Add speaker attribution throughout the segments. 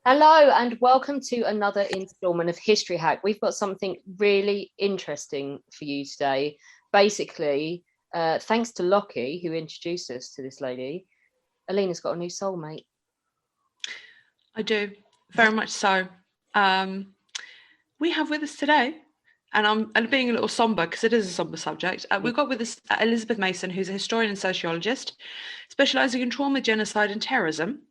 Speaker 1: Hello and welcome to another installment of History Hack. We've got something really interesting for you today. Basically, thanks to Lockie, who introduced us to this lady, Alina's got a new soulmate.
Speaker 2: I do, very much so. We have with us today, and I'm being a little somber because it is a somber subject. We've got with us Elizabeth Mason, who's a historian and sociologist, specialising in trauma, genocide and terrorism.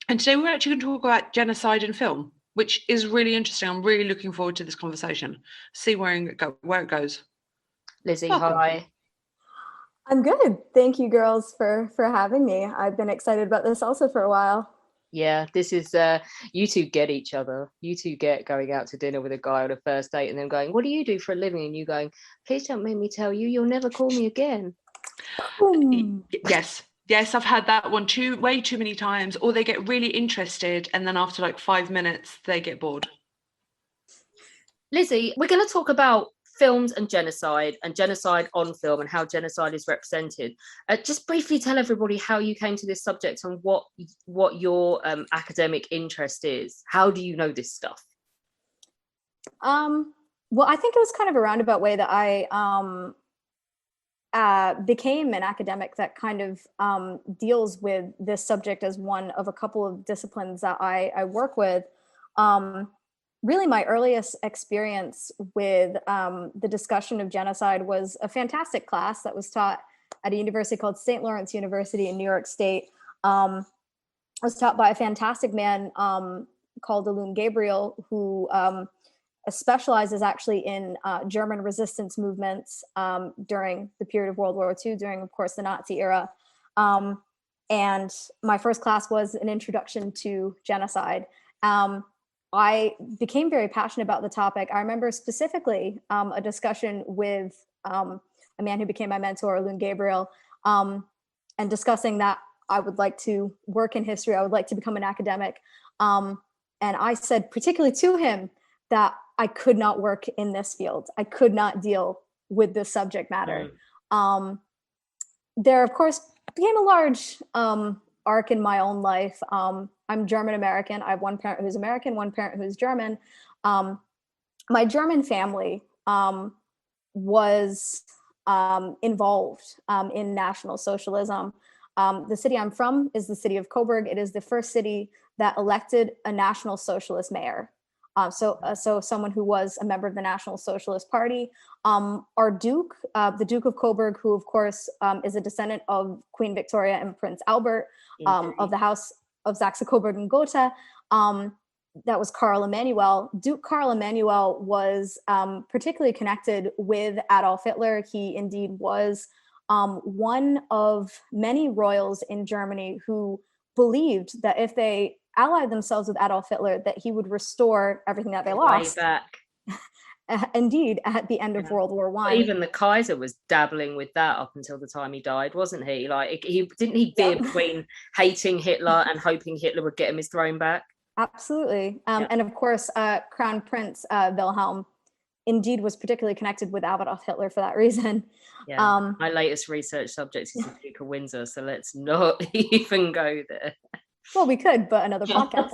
Speaker 2: And today we're actually going to talk about genocide in film, which is really interesting. I'm really looking forward to this conversation. See where it goes.
Speaker 1: Lizzie,
Speaker 2: Welcome.
Speaker 1: hi.
Speaker 3: I'm good. Thank you, girls, for having me. I've been excited about this also for a while.
Speaker 1: Yeah, this is you two get each other. You two get going out to dinner with a guy on a first date and then going, "What do you do for a living?" And you going, "Please don't make me tell you. You'll never call me again."
Speaker 2: Yes, I've had that one way too many times. Or they get really interested, and then after like 5 minutes, they get bored.
Speaker 1: Lizzie, we're going to talk about films and genocide on film and how genocide is represented. Just briefly tell everybody how you came to this subject and what your academic interest is. How do you know this stuff?
Speaker 3: Well, I think it was kind of a roundabout way that I became an academic that kind of deals with this subject as one of a couple of disciplines that I work with. Really, my earliest experience with the discussion of genocide was a fantastic class that was taught at a university called St. Lawrence University in New York State. It was taught by a fantastic man called Alun Gabriel, who specializes actually in German resistance movements during the period of World War II, during, of course, the Nazi era. And my first class was an introduction to genocide. I became very passionate about the topic. I remember specifically a discussion with a man who became my mentor, Alun Gabriel, and discussing that I would like to work in history. I would like to become an academic. And I said particularly to him that I could not work in this field. I could not deal with this subject matter. There, of course, became a large arc in my own life. I'm German American. I have one parent who's American, one parent who's German. My German family was involved in National Socialism. The city I'm from is the city of Coburg. It is the first city that elected a National Socialist mayor. So someone who was a member of the National Socialist Party. Our Duke, the Duke of Coburg, who of course is a descendant of Queen Victoria and Prince Albert of the House of Saxe-Coburg and Gotha. That was Karl Emanuel. Duke Karl Emanuel was particularly connected with Adolf Hitler. He indeed was one of many royals in Germany who believed that if they allied themselves with Adolf Hitler, that he would restore everything that they lost.
Speaker 1: Way back.
Speaker 3: Indeed, at the end of World War I.
Speaker 1: Even the Kaiser was dabbling with that up until the time he died, wasn't he? Like, he veer between hating Hitler and hoping Hitler would get him his throne back.
Speaker 3: Absolutely. And of course, Crown Prince Wilhelm indeed was particularly connected with Adolf Hitler for that reason.
Speaker 1: Yeah. My latest research subject is the Duke of Windsor, so let's not even go there.
Speaker 3: Well, we could, but another podcast.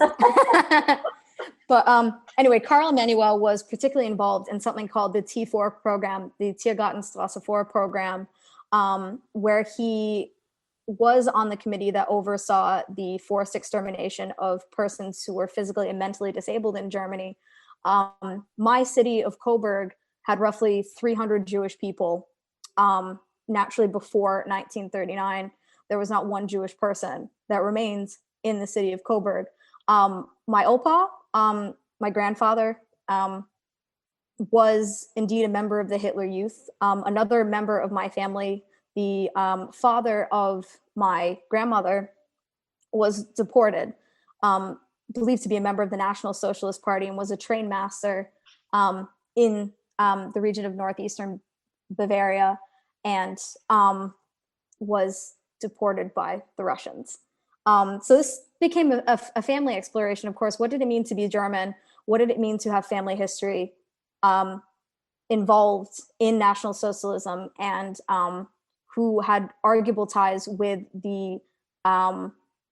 Speaker 3: But anyway, Karl Emanuel was particularly involved in something called the T4 program, the Tiergartenstrasse 4 program, where he was on the committee that oversaw the forced extermination of persons who were physically and mentally disabled in Germany. My city of Coburg had roughly 300 Jewish people. Naturally, before 1939, there was not one Jewish person that remains in the city of Coburg. My opa, my grandfather, was indeed a member of the Hitler Youth. Another member of my family, the father of my grandmother, was deported, believed to be a member of the National Socialist Party, and was a train master in the region of northeastern Bavaria, and was deported by the Russians. So this became a family exploration. Of course, what did it mean to be German? What did it mean to have family history involved in National Socialism, and who had arguable ties with the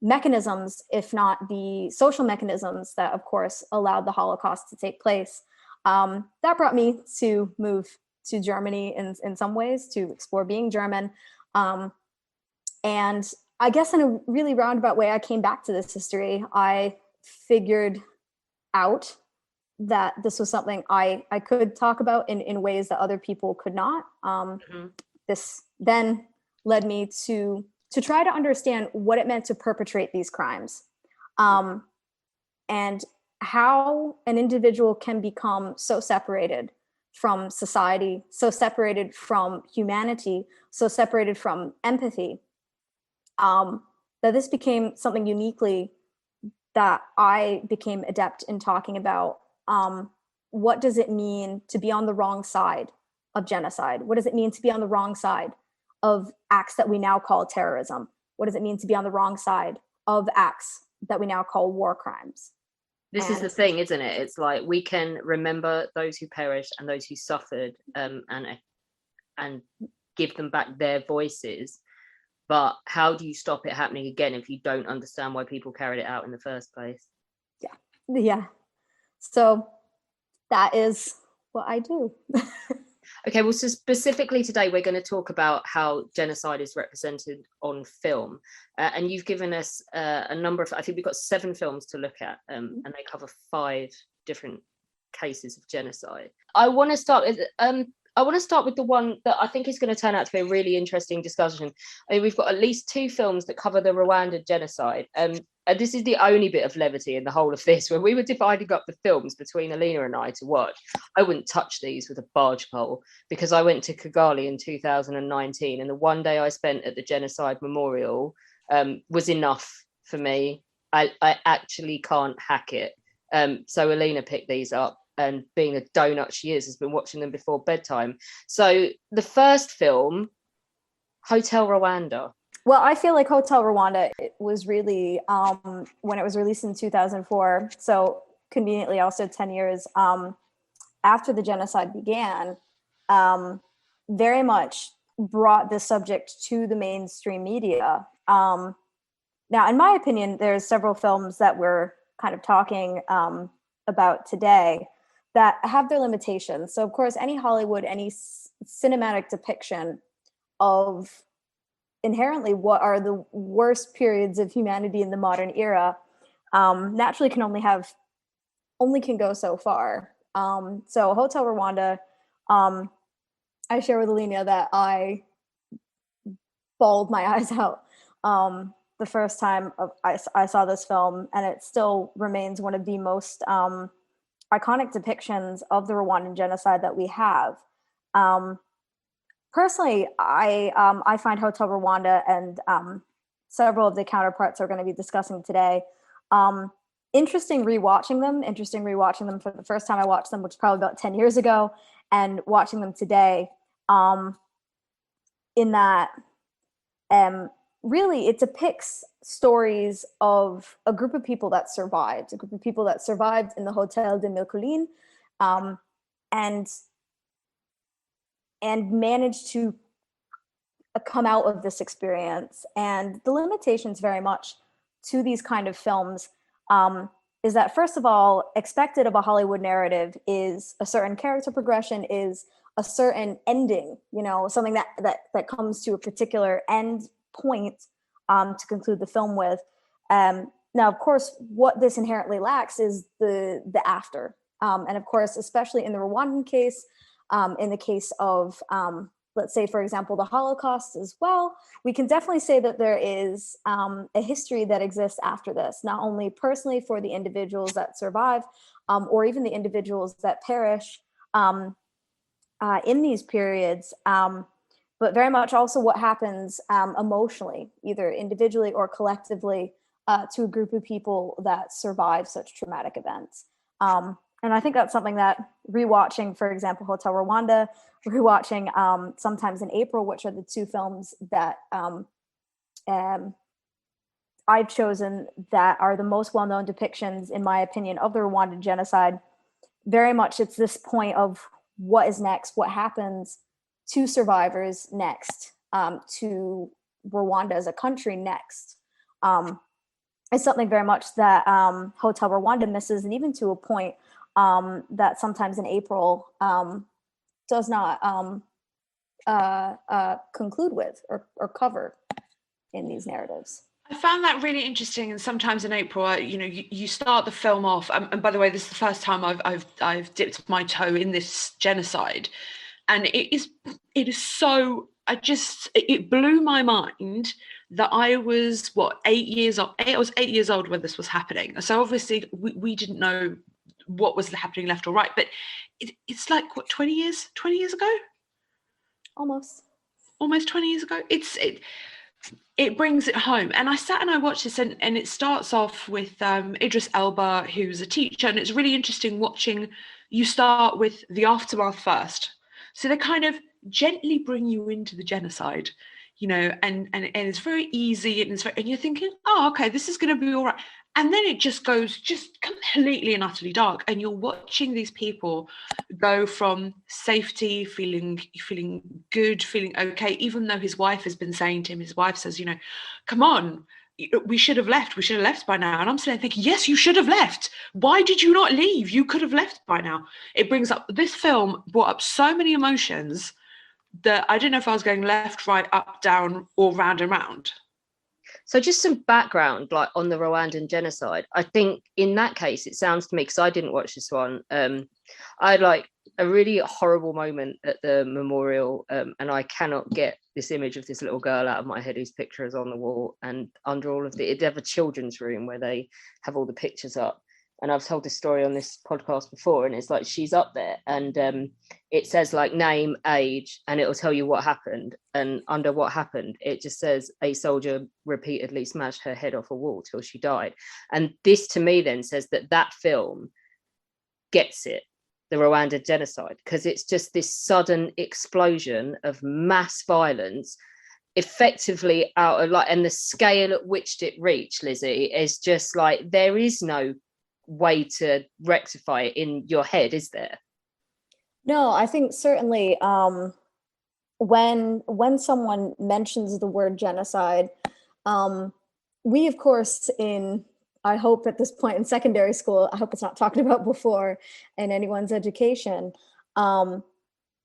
Speaker 3: mechanisms, if not the social mechanisms that, of course, allowed the Holocaust to take place. That brought me to move to Germany in some ways, to explore being German. And I guess in a really roundabout way, I came back to this history. I figured out that this was something I could talk about in ways that other people could not. This then led me to try to understand what it meant to perpetrate these crimes, and how an individual can become so separated from society, so separated from humanity, so separated from empathy, that this became something uniquely that I became adept in talking about. What does it mean to be on the wrong side of genocide? What does it mean to be on the wrong side of acts that we now call terrorism? What does it mean to be on the wrong side of acts that we now call war crimes?
Speaker 1: This is the thing, isn't it? It's like we can remember those who perished and those who suffered, and give them back their voices. But how do you stop it happening again if you don't understand why people carried it out in the first place?
Speaker 3: Yeah. So that is what I do.
Speaker 1: Okay, well, so specifically today, we're going to talk about how genocide is represented on film. And you've given us a number of, I think we've got 7 films to look at, and they cover 5 different cases of genocide. I want to start with the one that I think is going to turn out to be a really interesting discussion. I mean, we've got at least 2 films that cover the Rwanda Genocide. And this is the only bit of levity in the whole of this. When we were dividing up the films between Alina and I to watch, I wouldn't touch these with a barge pole, because I went to Kigali in 2019, and the one day I spent at the Genocide Memorial was enough for me. I actually can't hack it. So Alina picked these up, and being a donut she is, has been watching them before bedtime. So the first film, Hotel Rwanda.
Speaker 3: Well, I feel like Hotel Rwanda, it was really, when it was released in 2004, so conveniently also 10 years after the genocide began, very much brought this subject to the mainstream media. Now, in my opinion, there's several films that we're kind of talking about today that have their limitations. So, of course, any Hollywood, any cinematic depiction of inherently what are the worst periods of humanity in the modern era naturally only can go so far. So Hotel Rwanda, I share with Alina that I bawled my eyes out the first time I saw this film, and it still remains one of the most iconic depictions of the Rwandan genocide that we have. Personally, I find Hotel Rwanda and several of the counterparts we're going to be discussing today interesting rewatching them for the first time I watched them, which was probably about 10 years ago, and watching them today, in that really it depicts stories of a group of people that survived in the Hotel de Mille Collines, and managed to come out of this experience. And the limitations very much to these kind of films is that, first of all, expected of a Hollywood narrative is a certain character progression, is a certain ending, something that comes to a particular end point to conclude the film with. Now, of course, what this inherently lacks is the after. And of course, especially in the Rwandan case, in the case of, let's say, for example, the Holocaust as well, we can definitely say that there is a history that exists after this, not only personally for the individuals that survive, or even the individuals that perish in these periods, but very much also what happens emotionally, either individually or collectively, to a group of people that survive such traumatic events. And I think that's something that rewatching, for example, Hotel Rwanda, rewatching Sometimes in April, which are the 2 films that I've chosen that are the most well-known depictions, in my opinion, of the Rwandan genocide. Very much it's this point of what is next, what happens to survivors next, to Rwanda as a country next. is something very much that Hotel Rwanda misses, and even to a point that sometimes in April does not conclude with or cover in these narratives.
Speaker 2: I found that really interesting, and sometimes in April, you start the film off, and by the way, this is the first time I've dipped my toe in this genocide, and it is so. It blew my mind that I was 8 years old. I was 8 years old when this was happening. So obviously we didn't know what was happening left or right, but it's like 20 years ago,
Speaker 3: almost
Speaker 2: 20 years ago. It brings it home. And I sat and I watched this, and it starts off with Idris Elba, who's a teacher, and it's really interesting watching. You start with the aftermath first, so they kind of gently bring you into the genocide, and it's very easy, and you're thinking, oh, okay, this is going to be all right. And then it just goes completely and utterly dark, and you're watching these people go from safety, feeling good, feeling okay, even though his wife has been saying to him, his wife says, come on, we should have left by now. And I'm sitting there thinking, yes, you should have left. Why did you not leave? You could have left by now. This film brought up so many emotions that I didn't know if I was going left, right, up, down, or round and round.
Speaker 1: So just some background, like on the Rwandan genocide. I think in that case, it sounds to me, because I didn't watch this one, I had like a really horrible moment at the memorial, and I cannot get this image of this little girl out of my head whose picture is on the wall, and under all of they have a children's room where they have all the pictures up. And I've told this story on this podcast before, and it's like she's up there, and it says like name, age, and it'll tell you what happened. And under what happened, it just says a soldier repeatedly smashed her head off a wall till she died. And this to me then says that film gets it, the Rwanda genocide, because it's just this sudden explosion of mass violence, effectively out of like, and the scale at which it reached, Lizzie, is just like, there is no way to rectify it in your head, is there?
Speaker 3: No, I think certainly when someone mentions the word genocide, we of course I hope at this point in secondary school, I hope it's not talked about before in anyone's education.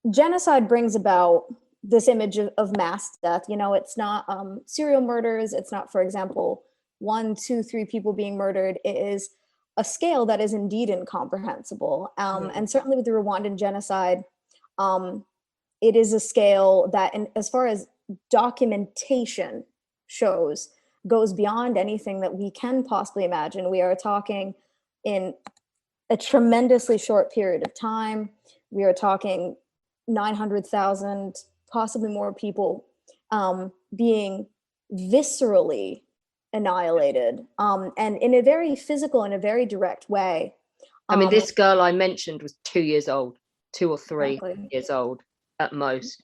Speaker 3: Genocide brings about this image of mass death. It's not serial murders. It's not, for example, 1, 2, 3 people being murdered. It is a scale that is indeed incomprehensible. And certainly with the Rwandan genocide, it is a scale that, as far as documentation shows, goes beyond anything that we can possibly imagine. We are talking in a tremendously short period of time. We are talking 900,000, possibly more people being viscerally annihilated, and in a very physical and a very direct way.
Speaker 1: I mean, this girl I mentioned was 2 years old, 2 or 3
Speaker 3: exactly.
Speaker 1: years old at most.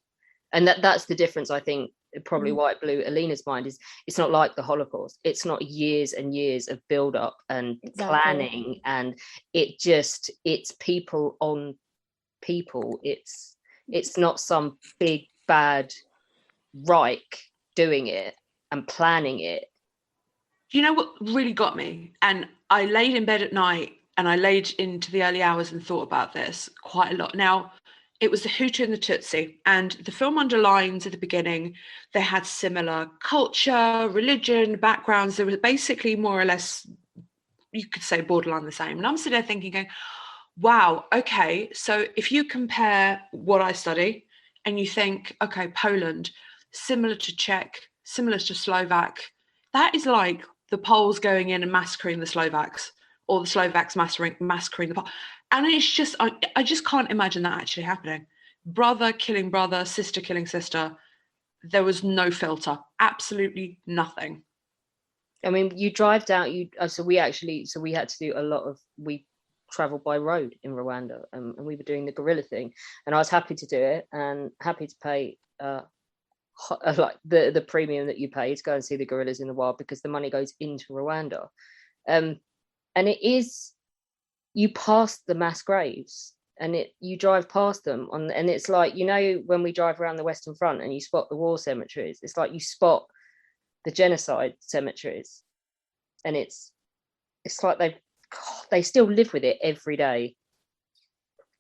Speaker 1: And that's the difference, I think, probably why it blew Alina's mind, is it's not like the Holocaust. It's not years and years of build up and planning, and it's people on people. It's not some big bad Reich doing it and planning it.
Speaker 2: You know what really got me? And I laid in bed at night, and I laid into the early hours and thought about this quite a lot. Now, it was the Hutu and the Tutsi, and the film underlines at the beginning they had similar culture, religion, backgrounds. They were basically more or less, you could say, borderline the same. And I'm sitting there thinking, wow, okay, so if you compare what I study and you think, okay, Poland, similar to Czech, similar to Slovak, that is like the Poles going in and massacring the Slovaks, or the Slovaks massacring the Poles. And it's just, I just can't imagine that actually happening. Brother killing brother, sister killing sister. There was no filter, absolutely nothing.
Speaker 1: I mean, you drive down, we had to do we traveled by road in Rwanda, and we were doing the guerrilla thing, and I was happy to do it and happy to pay like the premium that you pay to go and see the gorillas in the wild, because the money goes into Rwanda. And it is, you pass the mass graves, and you drive past them and it's like, when we drive around the Western Front and you spot the war cemeteries, it's like you spot the genocide cemeteries. and it's like they still live with it every day.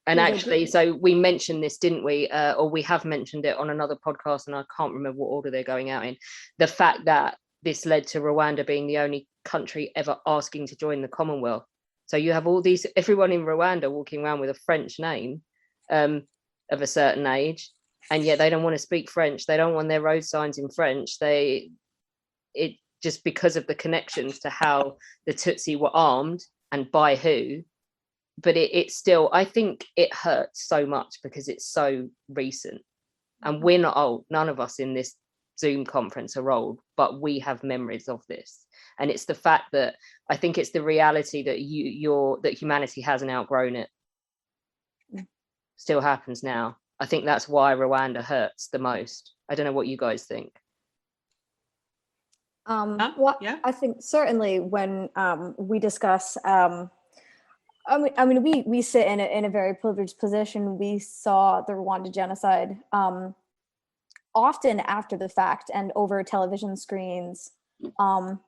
Speaker 1: And actually, so we mentioned this, didn't we? Or we have mentioned it on another podcast, and I can't remember what order they're going out in. The fact that this led to Rwanda being the only country ever asking to join the Commonwealth. So you have everyone in Rwanda walking around with a French name of a certain age, and yet they don't want to speak French. They don't want their road signs in French. It just because of the connections to how the Tutsi were armed and by who. But it still, I think it hurts so much because it's so recent, and we're not old. None of us in this Zoom conference are old, but we have memories of this. And it's the fact that I think it's the reality that that humanity hasn't outgrown it. Still happens now. I think that's why Rwanda hurts the most. I don't know what you guys think.
Speaker 3: Well, yeah. I think certainly when we discuss I mean, we sit in a very privileged position. We saw the Rwanda genocide often after the fact and over television screens. And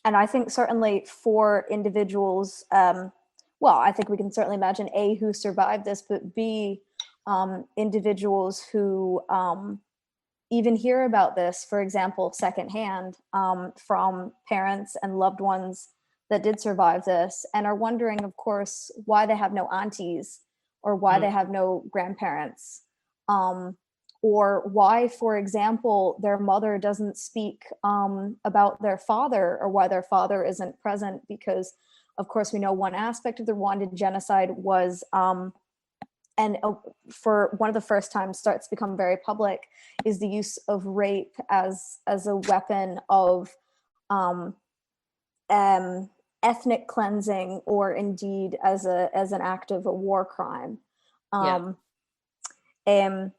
Speaker 3: I think certainly for individuals, well, I think we can certainly imagine A, who survived this, but B, individuals who even hear about this, for example, secondhand from parents and loved ones that did survive this, and are wondering, of course, why they have no aunties or why they have no grandparents, or why, for example, their mother doesn't speak about their father, or why their father isn't present, because, of course, we know one aspect of the Rwandan genocide was, and for one of the first times starts to become very public, is the use of rape as a weapon of ethnic cleansing, or indeed as an act of a war crime.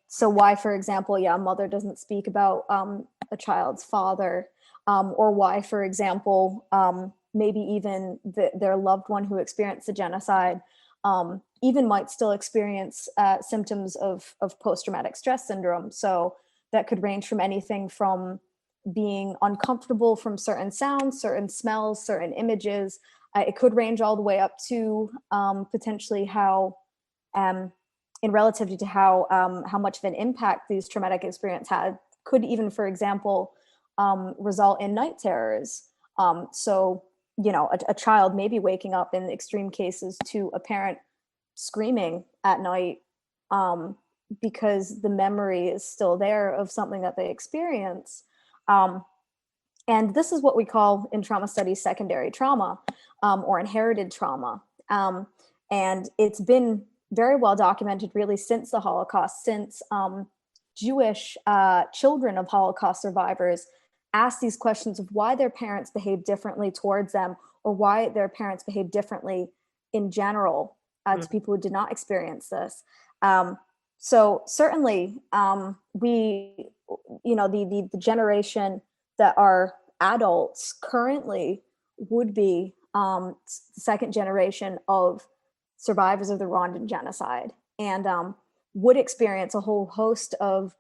Speaker 3: So why, for example, a mother doesn't speak about a child's father, or why, for example, maybe even their loved one who experienced the genocide even might still experience symptoms of post-traumatic stress syndrome. So that could range from anything from being uncomfortable from certain sounds, certain smells, certain images. It could range all the way up to potentially how, in relativity to how much of an impact these traumatic experience had, could even, for example, result in night terrors. So, a child may be waking up in extreme cases to a parent screaming at night because the memory is still there of something that they experience. And this is what we call in trauma studies secondary trauma, or inherited trauma. And it's been very well documented really since the Holocaust, since Jewish children of Holocaust survivors ask these questions of why their parents behave differently towards them, or why their parents behave differently in general to people who did not experience this. So certainly we, the generation that are adults currently would be the second generation of survivors of the Rwandan genocide, and would experience a whole host of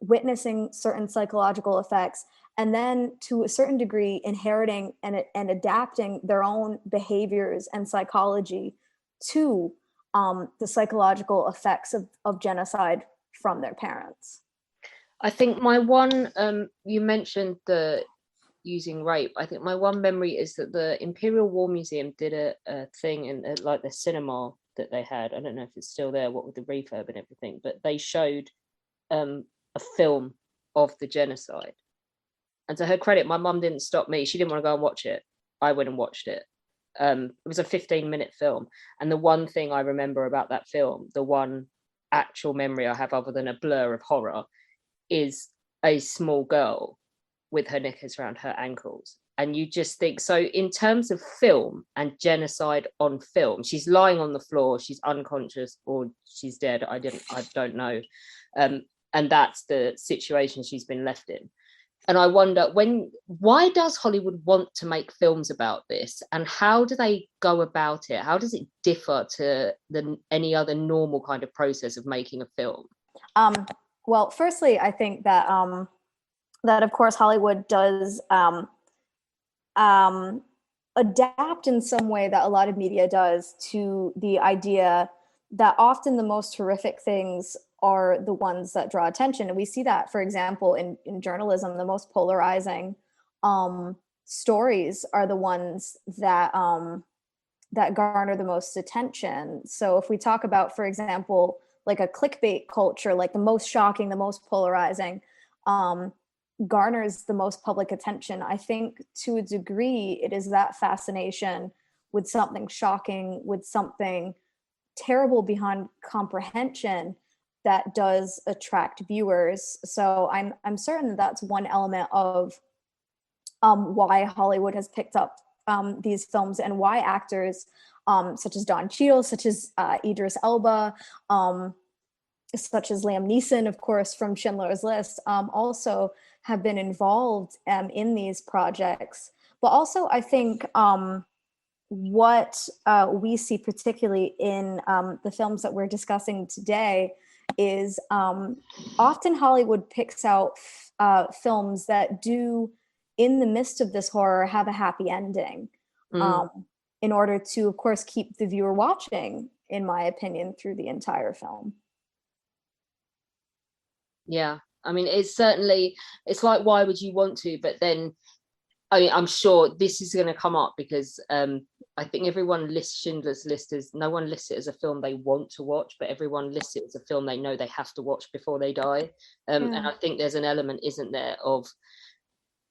Speaker 3: witnessing certain psychological effects, and then to a certain degree inheriting and adapting their own behaviors and psychology to the psychological effects of genocide from their parents.
Speaker 1: I think my one, you mentioned the using rape. I think my one memory is that the Imperial War Museum did a thing in like the cinema that they had. I don't know if it's still there, what with the refurb and everything, but they showed a film of the genocide. And to her credit, my mum didn't stop me. She didn't want to go and watch it. I went and watched it. It was a 15-minute film. And the one thing I remember about that film, the one actual memory I have other than a blur of horror, is a small girl with her knickers around her ankles. And you just think, so in terms of film and genocide on film, she's lying on the floor, she's unconscious, or she's dead. I don't know. And that's the situation she's been left in. And I wonder, why does Hollywood want to make films about this, and how do they go about it? How does it differ to any other normal kind of process of making a film?
Speaker 3: Well, firstly, I think that that of course Hollywood does adapt in some way that a lot of media does to the idea that often the most horrific things are the ones that draw attention. And we see that, for example, in journalism, the most polarizing stories are the ones that that garner the most attention. So if we talk about, for example, like a clickbait culture, like the most shocking, the most polarizing, garners the most public attention. I think to a degree, it is that fascination with something shocking, with something terrible beyond comprehension that does attract viewers. So I'm certain that that's one element of why Hollywood has picked up these films, and why actors such as Don Cheadle, such as Idris Elba, such as Liam Neeson, of course, from Schindler's List, also have been involved in these projects. But also, I think what we see particularly in the films that we're discussing today is often Hollywood picks out films that do, in the midst of this horror, have a happy ending, in order to, of course, keep the viewer watching, in my opinion, through the entire film.
Speaker 1: Yeah, I mean, it's like, why would you want to? But then, I mean, I'm sure this is going to come up because I think everyone lists Schindler's List as, no one lists it as a film they want to watch, but everyone lists it as a film they know they have to watch before they die. And I think there's an element, isn't there, of,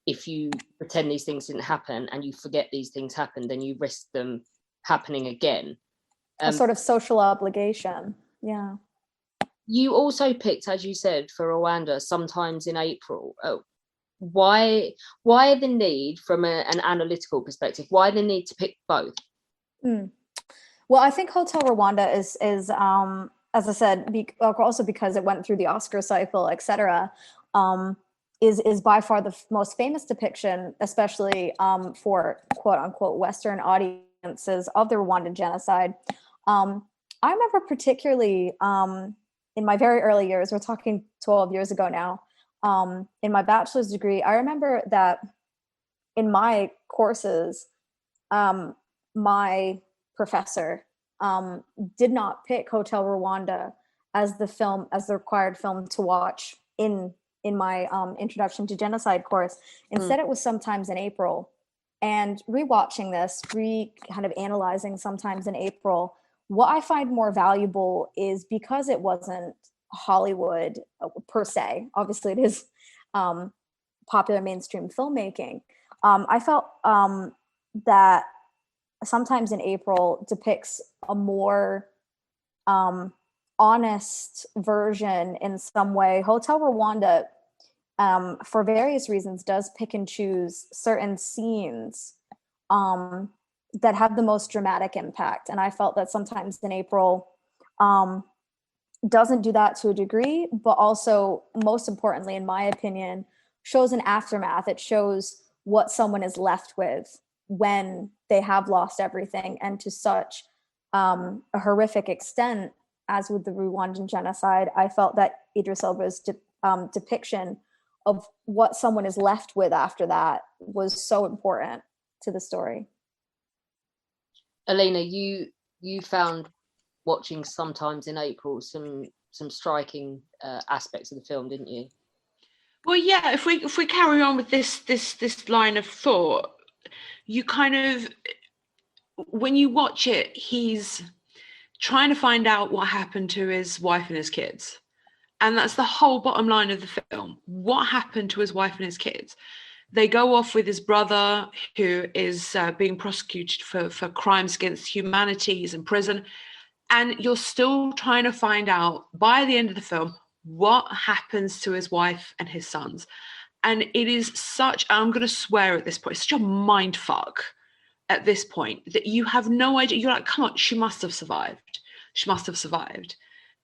Speaker 1: if you pretend these things didn't happen and you forget these things happened, then you risk them happening again.
Speaker 3: A sort of social obligation. Yeah.
Speaker 1: You also picked, as you said, for Rwanda, sometimes in April. Why the need, from an analytical perspective, why the need to pick both?
Speaker 3: Well, I think Hotel Rwanda is as I said, also because it went through the Oscar cycle, etc., is by far the most famous depiction, especially for quote unquote Western audiences, of the Rwandan genocide. I remember particularly in my very early years, we're talking 12 years ago now, in my bachelor's degree, I remember that in my courses, my professor did not pick Hotel Rwanda as the required film to watch in my Introduction to Genocide course. Instead, it was Sometimes in April. And rewatching this, kind of analyzing Sometimes in April, what I find more valuable is, because it wasn't Hollywood per se, obviously it is popular mainstream filmmaking, I felt that Sometimes in April depicts a more honest version in some way. Hotel Rwanda, for various reasons, does pick and choose certain scenes that have the most dramatic impact. And I felt that Sometimes in April doesn't do that to a degree, but also, most importantly, in my opinion, shows an aftermath. It shows what someone is left with when they have lost everything, and to such a horrific extent as with the Rwandan genocide. I felt that Idris Elba's depiction of what someone is left with after that was so important to the story.
Speaker 1: Alina, you found, watching Sometimes in April, some striking aspects of the film, didn't you?
Speaker 2: Well, yeah. If we carry on with this line of thought, you kind of, when you watch it, he's trying to find out what happened to his wife and his kids, and that's the whole bottom line of the film. What happened to his wife and his kids? They go off with his brother, who is being prosecuted for crimes against humanity. He's in prison. And you're still trying to find out, by the end of the film, what happens to his wife and his sons. And it is such, I'm going to swear at this point, it's such a mind fuck at this point that you have no idea. You're like, come on, she must have survived. She must have survived.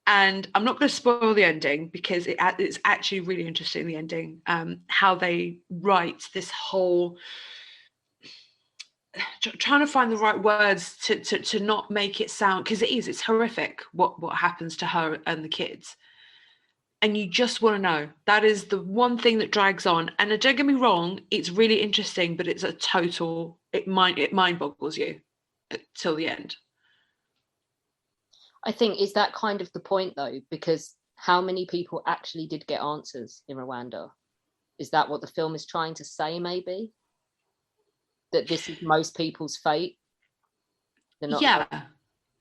Speaker 2: And I'm not going to spoil the ending, because it's actually really interesting, the ending, how they write this whole, trying to find the right words to not make it sound, because it's horrific what happens to her and the kids. and you just want to know. That is the one thing that drags on. And don't get me wrong, it's really interesting, but it's a total, it mind boggles you till the end.
Speaker 1: I think, is that kind of the point though? Because how many people actually did get answers in Rwanda? Is that what the film is trying to say, maybe? That this is most people's fate?
Speaker 2: Yeah.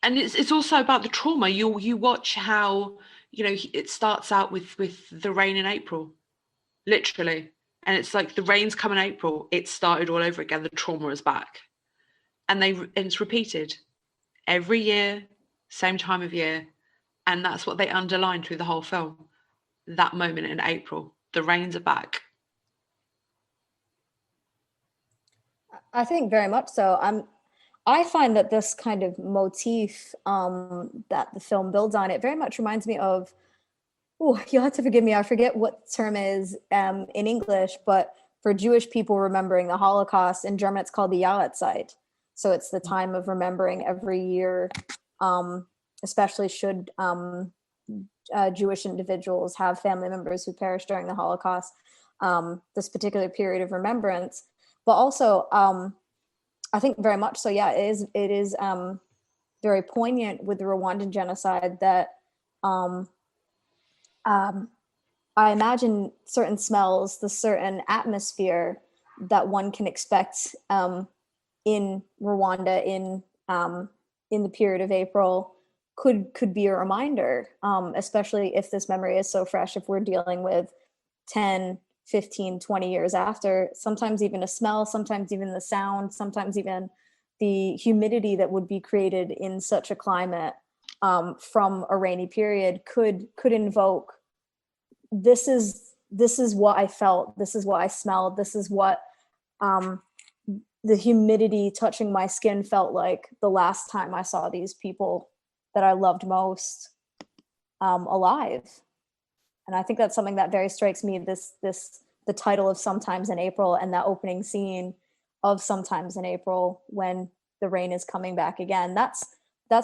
Speaker 2: And it's also about the trauma. You watch how, it starts out with the rain in April, literally. And it's like the rain's come in April, it started all over again, the trauma is back. And it's repeated every year, same time of year. And that's what they underline through the whole film. That moment in April, the rains are back.
Speaker 3: I think very much so. I find that this kind of motif that the film builds on, it very much reminds me of, you'll have to forgive me, I forget what the term is in English, but for Jewish people remembering the Holocaust, in German it's called the Jahreszeit. So it's the time of remembering every year, especially should Jewish individuals have family members who perished during the Holocaust, this particular period of remembrance. But also, I think very much so, yeah, it is very poignant with the Rwandan genocide that I imagine certain smells, the certain atmosphere that one can expect in Rwanda in the period of April could be a reminder, especially if this memory is so fresh, if we're dealing with 10, 15, 20 years after, sometimes even a smell, sometimes even the sound, sometimes even the humidity that would be created in such a climate from a rainy period could invoke, this is what I felt, this is what I smelled, this is what the humidity touching my skin felt like the last time I saw these people that I loved most alive. And I think that's something that very strikes me, the title of Sometimes in April and that opening scene of Sometimes in April when the rain is coming back again. That's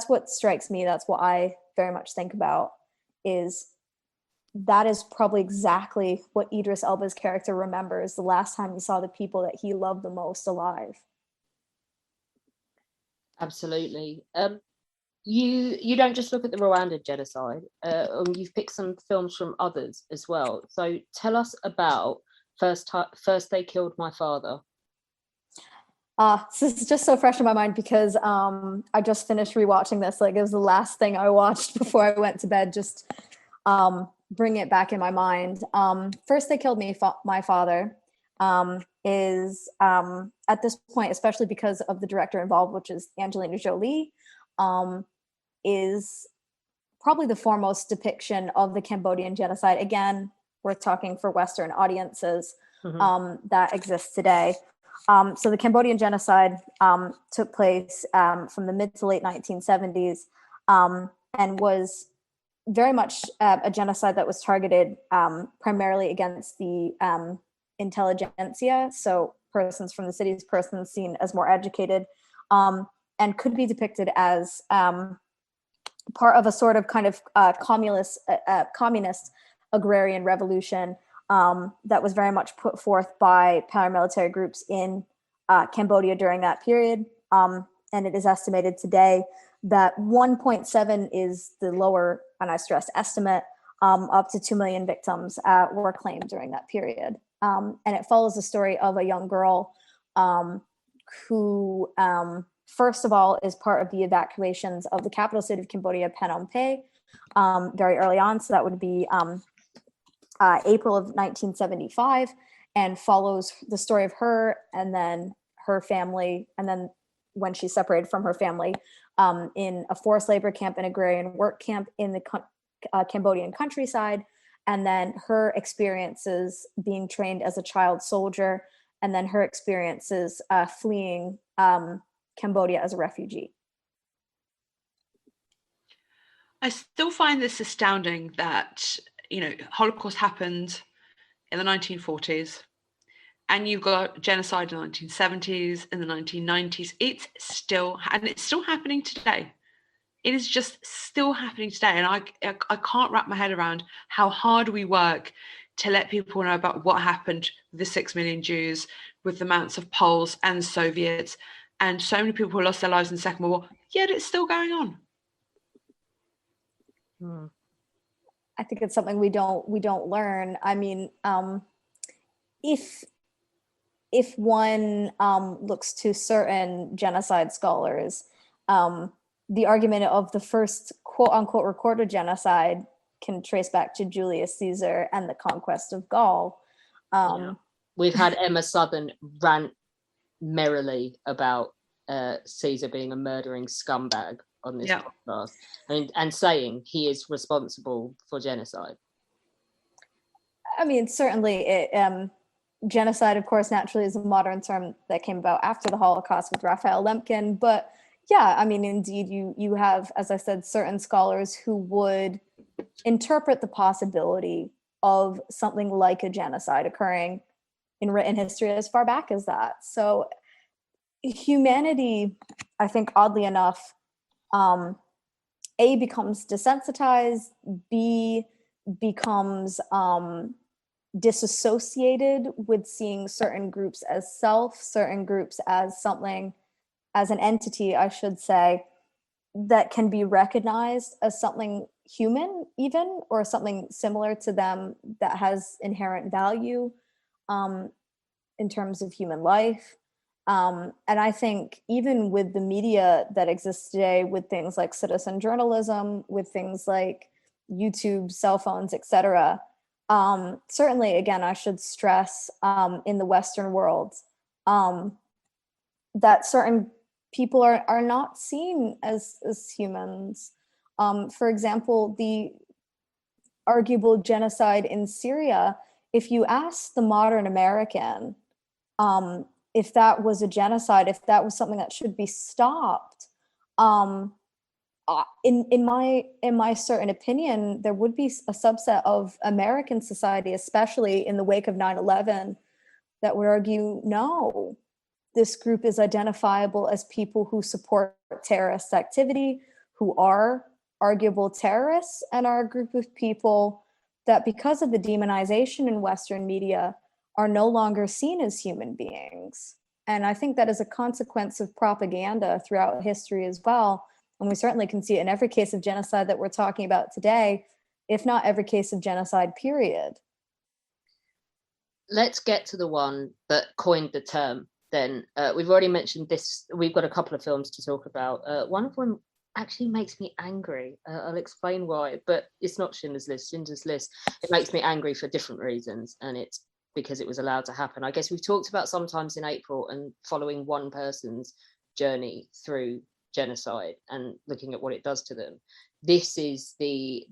Speaker 3: what strikes me. That's what I very much think about, is that is probably exactly what Idris Elba's character remembers the last time he saw the people that he loved the most alive.
Speaker 1: Absolutely. You don't just look at the Rwanda genocide. You've picked some films from others as well. So tell us about First They Killed My Father.
Speaker 3: This is just so fresh in my mind because I just finished rewatching this. Like, it was the last thing I watched before I went to bed. Just bring it back in my mind. First They Killed My Father is at this point, especially because of the director involved, which is Angelina Jolie, is probably the foremost depiction of the Cambodian genocide. Again, worth talking for Western audiences that exists today. So the Cambodian genocide took place from the mid to late 1970s and was very much a genocide that was targeted primarily against the intelligentsia, so persons from the cities, persons seen as more educated, and could be depicted as part of a sort of kind of communist agrarian revolution that was very much put forth by paramilitary groups in Cambodia during that period. And it is estimated today that 1.7 is the lower, and I stress estimate, up to 2 million victims were claimed during that period. And it follows the story of a young girl who, first of all, is part of the evacuations of the capital city of Cambodia, Phnom Penh, very early on. So that would be April of 1975, and follows the story of her and then her family, and then when she separated from her family in a forced labor camp and agrarian work camp in the Cambodian countryside, and then her experiences being trained as a child soldier, and then her experiences fleeing Cambodia as a refugee.
Speaker 2: I still find this astounding that, Holocaust happened in the 1940s, and you've got genocide in the 1970s, in the 1990s. It's still happening today. it is just still happening today. And I can't wrap my head around how hard we work to let people know about what happened with the 6 million Jews, with the amounts of Poles and Soviets, and so many people who lost their lives in the Second World War, yet it's still going on.
Speaker 3: I think it's something we don't learn. I mean, if one looks to certain genocide scholars, the argument of the first quote unquote recorded genocide can trace back to Julius Caesar and the conquest of Gaul.
Speaker 1: We've had Emma Southern rant merrily about Caesar being a murdering scumbag on this podcast, and saying he is responsible for genocide.
Speaker 3: I mean, certainly genocide, of course, naturally is a modern term that came about after the Holocaust with Raphael Lemkin. But yeah, I mean, indeed, you have, as I said, certain scholars who would interpret the possibility of something like a genocide occurring in written history as far back as that. So humanity, I think, oddly enough, A, becomes desensitized, B, becomes disassociated with seeing certain groups as self, certain groups as something, as an entity, I should say, that can be recognized as something human even, or something similar to them that has inherent value in terms of human life. And I think even with the media that exists today, with things like citizen journalism, with things like YouTube, cell phones, etc., certainly, again, I should stress in the Western world that certain people are not seen as humans. For example, the arguable genocide in Syria, if you ask the modern American if that was a genocide, if that was something that should be stopped, in my certain opinion, there would be a subset of American society, especially in the wake of 9/11, that would argue, no, this group is identifiable as people who support terrorist activity, who are arguable terrorists, and are a group of people that, because of the demonization in Western media, are no longer seen as human beings. And I think that is a consequence of propaganda throughout history as well. And we certainly can see it in every case of genocide that we're talking about today, if not every case of genocide, period.
Speaker 1: Let's get to the one that coined the term then. We've already mentioned this. We've got a couple of films to talk about. One of them actually makes me angry. I'll explain why, but it's not Schindler's List. Schindler's List, it makes me angry for different reasons, and it's because it was allowed to happen. I guess we've talked about sometimes in April and following one person's journey through genocide and looking at what it does to them. This is the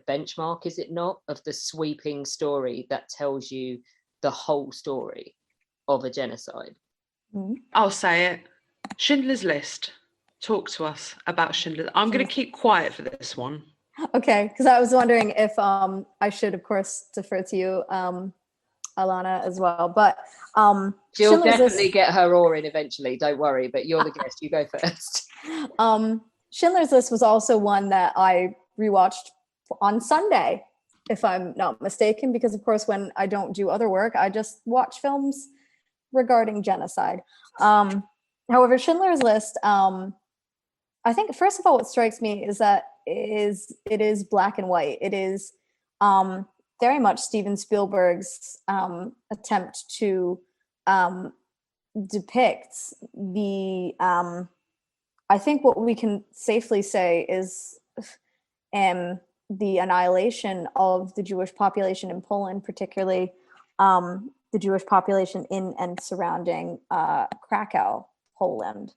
Speaker 1: benchmark, is it not, of the sweeping story that tells you the whole story of a genocide.
Speaker 2: I'll say it. Schindler's List. Talk to us about Schindler's. I'm going to keep quiet for this one.
Speaker 3: Okay, because I was wondering if I should, of course, defer to you, Alana, as well. But
Speaker 1: she'll definitely get her oar in eventually, don't worry, but you're the guest, you go first.
Speaker 3: Schindler's List was also one that I rewatched on Sunday, if I'm not mistaken, because of course when I don't do other work, I just watch films regarding genocide. However, Schindler's List, I think first of all what strikes me is that it is black and white. It is very much Steven Spielberg's attempt to depict the I think what we can safely say is the annihilation of the Jewish population in Poland, particularly the Jewish population in and surrounding Krakow, Poland.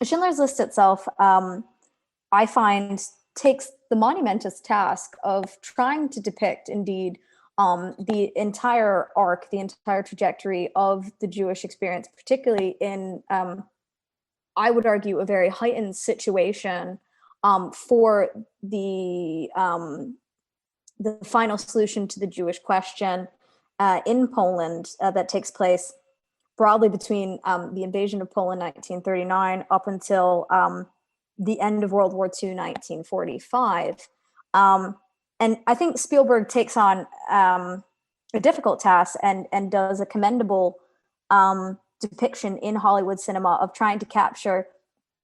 Speaker 3: Schindler's List itself, I find, takes the monumentous task of trying to depict, indeed, the entire arc, the entire trajectory of the Jewish experience, particularly in, I would argue, a very heightened situation for the final solution to the Jewish question in Poland that takes place broadly between the invasion of Poland 1939 up until the end of World War II, 1945. And I think Spielberg takes on a difficult task and does a commendable depiction in Hollywood cinema of trying to capture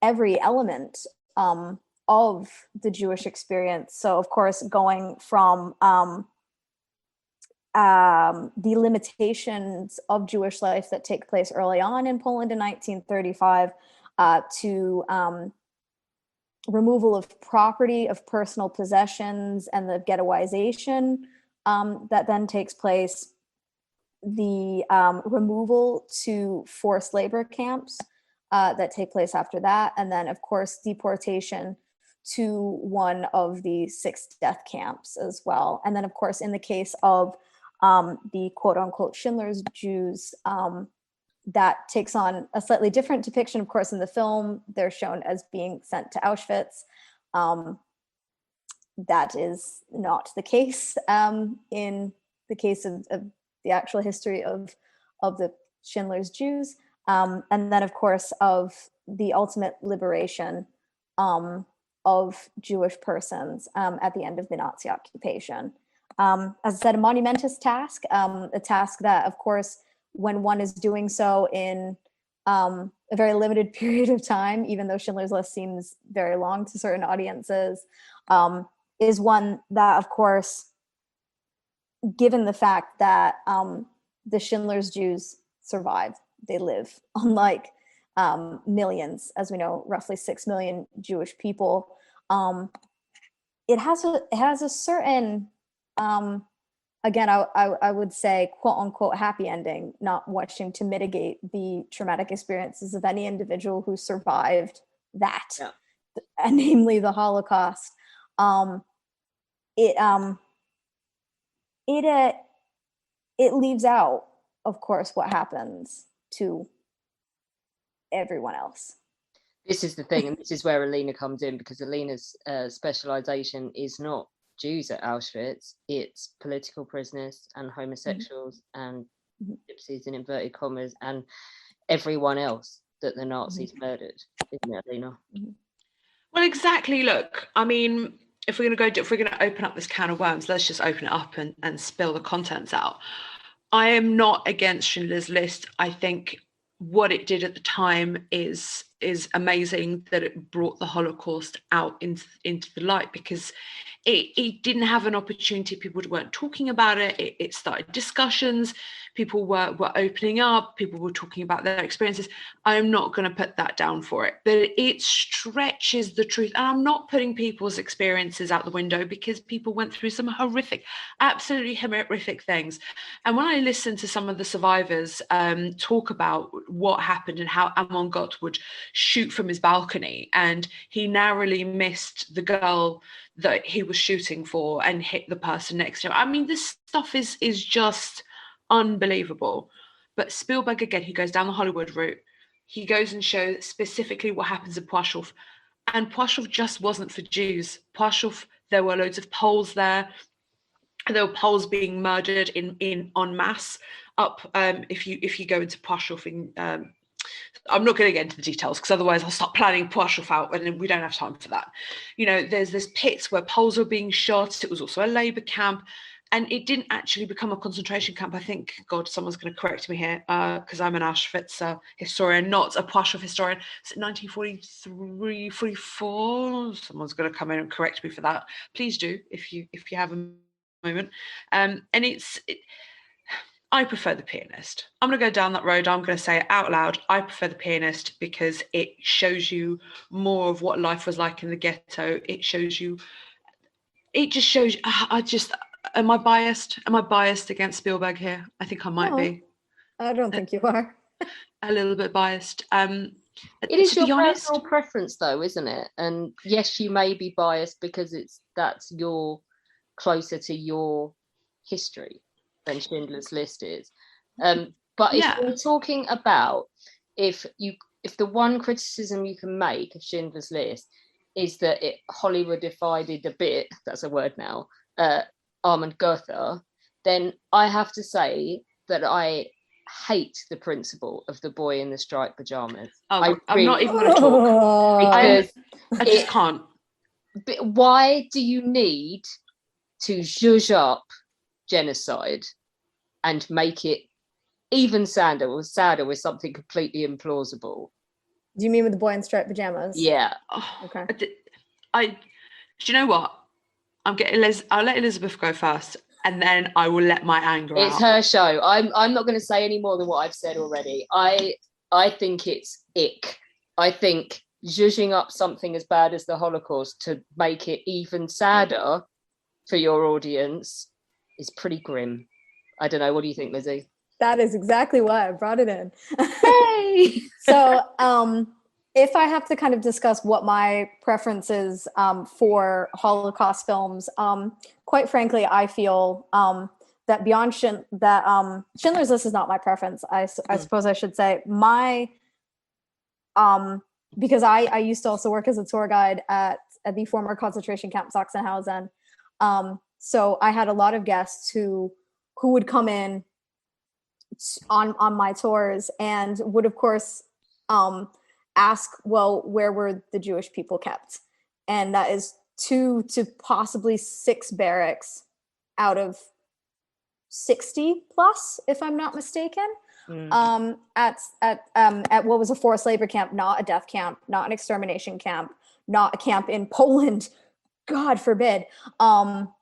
Speaker 3: every element of the Jewish experience. So, of course, going from the limitations of Jewish life that take place early on in Poland in 1935 to removal of property, of personal possessions, and the ghettoization that then takes place, the removal to forced labor camps that take place after that, and then, of course, deportation to one of the 6 death camps as well. And then, of course, in the case of the quote-unquote Schindler's Jews, that takes on a slightly different depiction. Of course, in the film, they're shown as being sent to Auschwitz. That is not the case in the case of the actual history of the Schindler's Jews. And then, of course, of the ultimate liberation of Jewish persons at the end of the Nazi occupation. As I said, a monumentous task, a task that, of course, when one is doing so in a very limited period of time, even though Schindler's List seems very long to certain audiences, is one that, of course, given the fact that the Schindler's Jews survive, they live, unlike millions, as we know, roughly 6 million Jewish people. It has a certain again, I would say, quote unquote, happy ending, not wishing to mitigate the traumatic experiences of any individual who survived that, and namely the Holocaust. It leaves out, of course, what happens to everyone else.
Speaker 1: This is the thing, and this is where Alina comes in, because Alina's specialization is not Jews at Auschwitz, it's political prisoners and homosexuals and gypsies in inverted commas and everyone else that the Nazis murdered, isn't it, Alina?
Speaker 2: Well, exactly. Look, I mean, if we're going to open up this can of worms, let's just open it up and spill the contents out. I am not against Schindler's List. I think what it did at the time is amazing, that it brought the Holocaust out into the light, because it didn't have an opportunity. People weren't talking about it. It started discussions. People were opening up. People were talking about their experiences. I am not going to put that down for it, but it stretches the truth. And I'm not putting people's experiences out the window, because people went through some absolutely horrific things. And when I listen to some of the survivors talk about what happened and how Amon Gott would shoot from his balcony, and he narrowly missed the girl that he was shooting for and hit the person next to him. I mean, this stuff is just unbelievable. But Spielberg, again, he goes down the Hollywood route. He goes and shows specifically what happens in Płaszów. And Płaszów just wasn't for Jews. Płaszów, there were loads of Poles there. There were Poles being murdered in en masse up. If you go into Płaszów, I'm not going to get into the details, because otherwise I'll start planning Płaszów out, and we don't have time for that. You know, there's this pits where Poles were being shot. It was also a labor camp, and it didn't actually become a concentration camp. I think, God, someone's going to correct me here, because I'm an Auschwitz historian, not a Płaszów historian. Is it 1943, 44? Someone's going to come in and correct me for that. Please do, if you have a moment. And I prefer The Pianist. I'm going to go down that road. I'm going to say it out loud. I prefer The Pianist, because it shows you more of what life was like in the ghetto. It just shows you, am I biased? Am I biased against Spielberg here? I think I might be.
Speaker 3: I don't think you are.
Speaker 2: A little bit biased.
Speaker 1: It is your personal preference, though, isn't it? And yes, you may be biased because that's closer to your history than Schindler's List is. But if we're talking about if the one criticism you can make of Schindler's List is that it Hollywoodified a bit, that's a word now, Armand Gotha, then I have to say that I hate the principle of the boy in the striped pajamas.
Speaker 2: I'm not even going to talk. I just can't.
Speaker 1: But why do you need to zhuzh up genocide and make it even sadder with something completely implausible?
Speaker 3: Do you mean with the boy in striped pajamas?
Speaker 1: Yeah.
Speaker 3: Okay.
Speaker 2: Do you know what? I'll let Elizabeth go first, and then I will let my anger out.
Speaker 1: It's her show. I'm not going to say any more than what I've said already. I think it's ick. I think zhuzhing up something as bad as the Holocaust to make it even sadder for your audience is pretty grim. I don't know. What do you think, Lizzie?
Speaker 3: That is exactly why I brought it in.
Speaker 1: Hey!
Speaker 3: So, if I have to kind of discuss what my preference is for Holocaust films, quite frankly, I feel that beyond Schindler's List is not my preference. I suppose I should say because I used to also work as a tour guide at the former concentration camp Sachsenhausen. So I had a lot of guests who would come in on my tours and would, of course, ask, well, where were the Jewish people kept? And that is 2 to possibly 6 barracks out of 60 plus, if I'm not mistaken. At what was a forced labor camp, not a death camp, not an extermination camp, not a camp in Poland, God forbid. So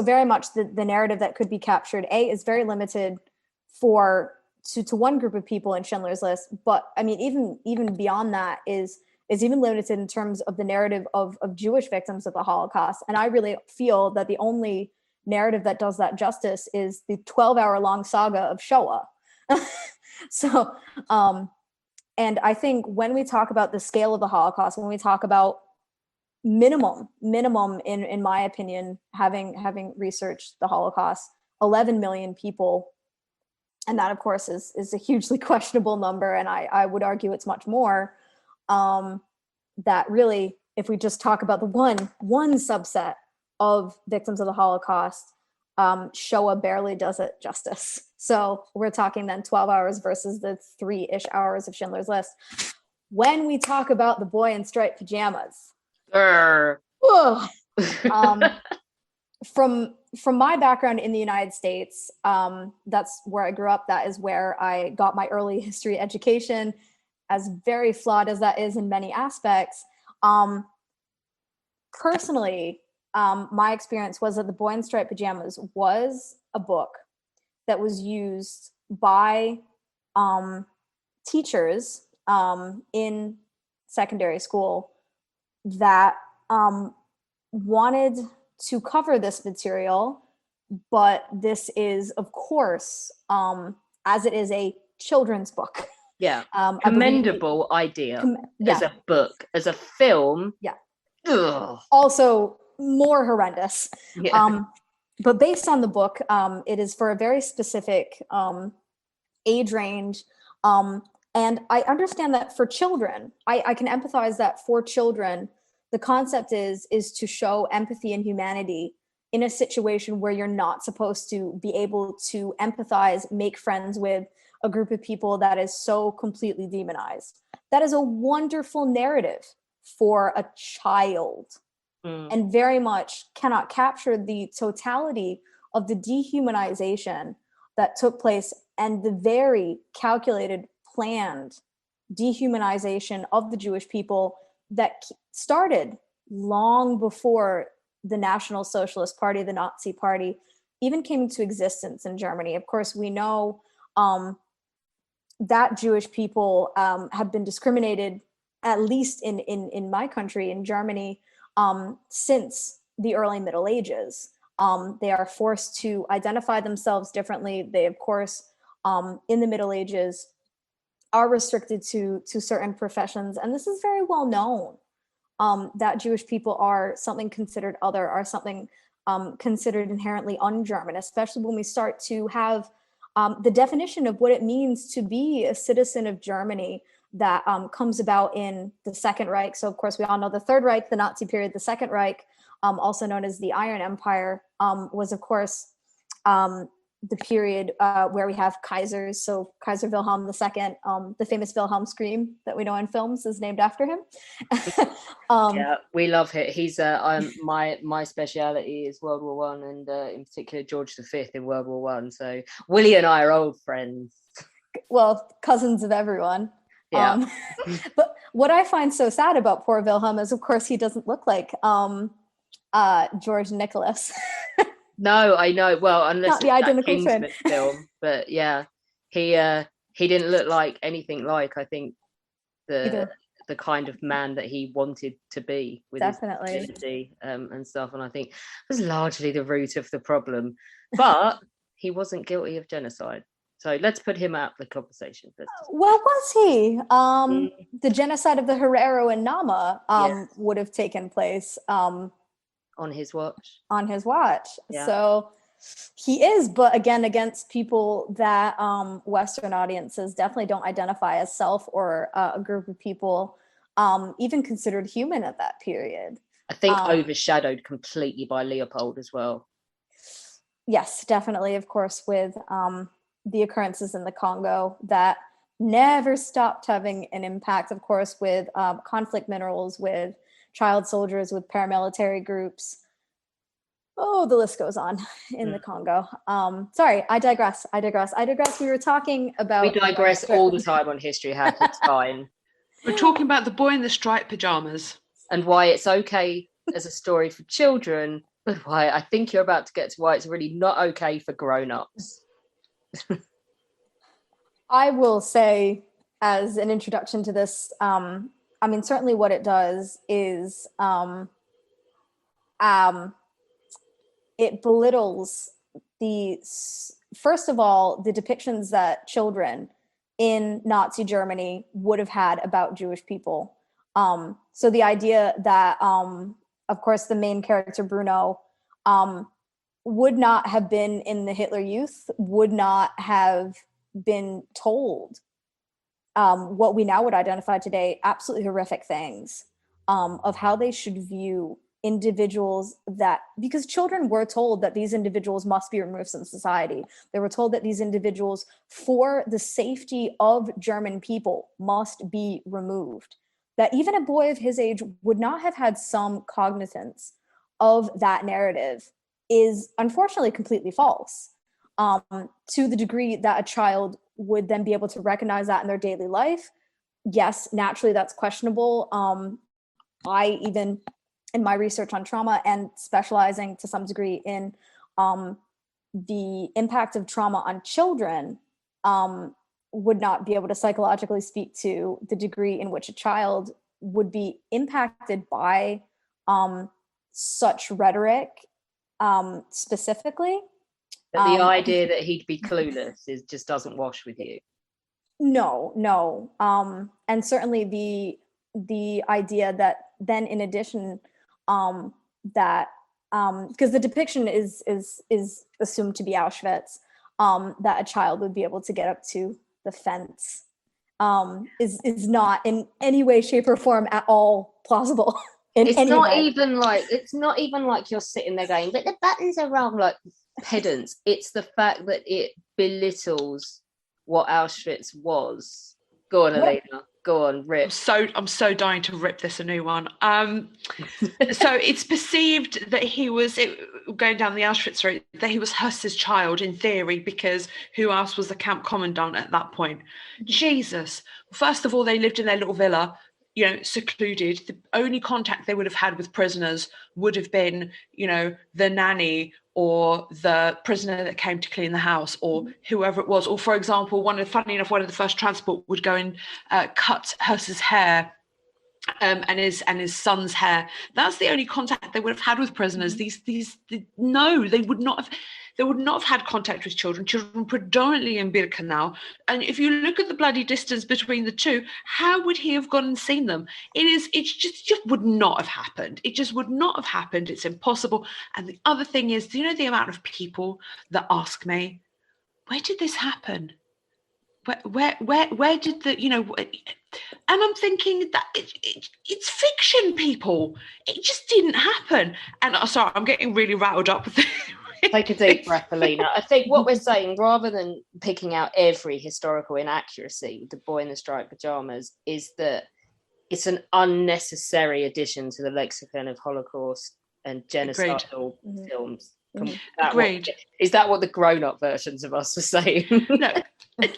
Speaker 3: very much the narrative that could be captured, is very limited to one group of people in Schindler's List, but I mean, even beyond that is even limited in terms of the narrative of Jewish victims of the Holocaust. And I really feel that the only narrative that does that justice is the 12-hour-long saga of Shoah. So, and I think when we talk about the scale of the Holocaust, when we talk about minimum in my opinion, having researched the Holocaust, 11 million people, and that of course is a hugely questionable number, and I would argue it's much more, that really, if we just talk about the one subset of victims of the Holocaust, Shoah barely does it justice. So we're talking then 12 hours versus the 3-ish hours of Schindler's List. When we talk about the boy in striped pajamas, from my background in the United States, that's where I grew up. That is where I got my early history education, as very flawed as that is in many aspects. Personally, my experience was that The Boy in Striped Pajamas was a book that was used by teachers in secondary school that wanted to cover this material, but this is, of course, as it is a children's book.
Speaker 1: Yeah, commendable idea as a book, as a film.
Speaker 3: Yeah.
Speaker 1: Ugh.
Speaker 3: Also more horrendous.
Speaker 1: Yeah.
Speaker 3: But based on the book, it is for a very specific age range. And I understand that for children, I can empathize that for children, the concept is to show empathy and humanity in a situation where you're not supposed to be able to empathize, make friends with a group of people that is so completely demonized. That is a wonderful narrative for a child, and very much cannot capture the totality of the dehumanization that took place and the very calculated, planned dehumanization of the Jewish people that started long before the National Socialist Party, the Nazi Party, even came into existence in Germany. Of course, we know that Jewish people have been discriminated, at least in my country, in Germany, since the early Middle Ages. They are forced to identify themselves differently. They, of course, in the Middle Ages, are restricted to certain professions. And this is very well known, that Jewish people are something considered other, are something considered inherently un-German, especially when we start to have the definition of what it means to be a citizen of Germany that comes about in the Second Reich. So, of course, we all know the Third Reich, the Nazi period. The Second Reich, also known as the Iron Empire, was, of course, the period where we have Kaisers. So Kaiser Wilhelm II, the famous Wilhelm scream that we know in films is named after him.
Speaker 1: Yeah, we love it. He's my speciality is World War One, and in particular George V in World War One. So Willie and I are old friends. Well,
Speaker 3: cousins of everyone.
Speaker 1: Yeah.
Speaker 3: But what I find so sad about poor Wilhelm is, of course, he doesn't look like George Nicholas.
Speaker 1: No, I know. Well, unless
Speaker 3: not the identical twin
Speaker 1: film, but yeah, he didn't look like anything like, I think, the kind of man that he wanted to be, with
Speaker 3: definitely
Speaker 1: his ability, and stuff. And I think it was largely the root of the problem. But he wasn't guilty of genocide, so let's put him out of the conversation.
Speaker 3: Well, was he? The genocide of the Herero and Nama yes. would have taken place.
Speaker 1: On his watch.
Speaker 3: Yeah. So he is, but again, against people that Western audiences definitely don't identify as self or a group of people even considered human at that period.
Speaker 1: I think overshadowed completely by Leopold as well.
Speaker 3: Yes, definitely. Of course, with the occurrences in the Congo that never stopped having an impact, of course, with conflict minerals, with child soldiers, with paramilitary groups. Oh, the list goes on in the Congo. Sorry, I digress. We were talking about...
Speaker 1: We digress all the time on History Hack. It's fine.
Speaker 2: We're talking about the boy in the striped pajamas.
Speaker 1: And why it's okay as a story for children, but why I think you're about to get to why it's really not okay for grown-ups.
Speaker 3: I will say, as an introduction to this, I mean, certainly what it does is it belittles first of all, the depictions that children in Nazi Germany would have had about Jewish people. So the idea that, of course, the main character, Bruno, would not have been in the Hitler Youth, would not have been told what we now would identify today, absolutely horrific things of how they should view individuals, that because children were told that these individuals must be removed from society. They were told that these individuals, for the safety of German people, must be removed. That even a boy of his age would not have had some cognizance of that narrative is unfortunately completely false. To the degree that a child would then be able to recognize that in their daily life, yes, naturally that's questionable. I even, in my research on trauma and specializing to some degree in the impact of trauma on children, would not be able to psychologically speak to the degree in which a child would be impacted by such rhetoric specifically.
Speaker 1: But the idea that he'd be clueless just doesn't wash with you.
Speaker 3: No. And certainly the idea that then, in addition, that because the depiction is assumed to be Auschwitz, that a child would be able to get up to the fence is not in any way, shape, or form at all plausible.
Speaker 1: It's not even like you're sitting there going, but the buttons are wrong, like pedants. It's the fact that it belittles what Auschwitz was. Go on, Alina. Go on, rip.
Speaker 2: I'm so dying to rip this a new one. So it's perceived that he was going down the Auschwitz route, that he was Huss's child in theory, because who else was the camp commandant at that point? Jesus. First of all, they lived in their little villa, secluded. The only contact they would have had with prisoners would have been, the nanny or the prisoner that came to clean the house, or whoever it was. Or, for example, funny enough, one of the first transport would go and cut Huss's hair and his son's hair. That's the only contact they would have had with prisoners. No, they would not have had contact with children predominantly in Birkenau. And if you look at the bloody distance between the two, how would he have gone and seen them? It just would not have happened. It just would not have happened. It's impossible. And the other thing is, do you know the amount of people that ask me, where did this happen? Where did the, and I'm thinking that it's fiction, people. It just didn't happen. And sorry, I'm getting really rattled up with
Speaker 1: Take a deep breath, Alina. I think what we're saying, rather than picking out every historical inaccuracy with the boy in the striped pajamas, is that it's an unnecessary addition to the lexicon of Holocaust and genocidal films.
Speaker 2: Agreed.
Speaker 1: Is that what the grown-up versions of us were saying?
Speaker 2: No,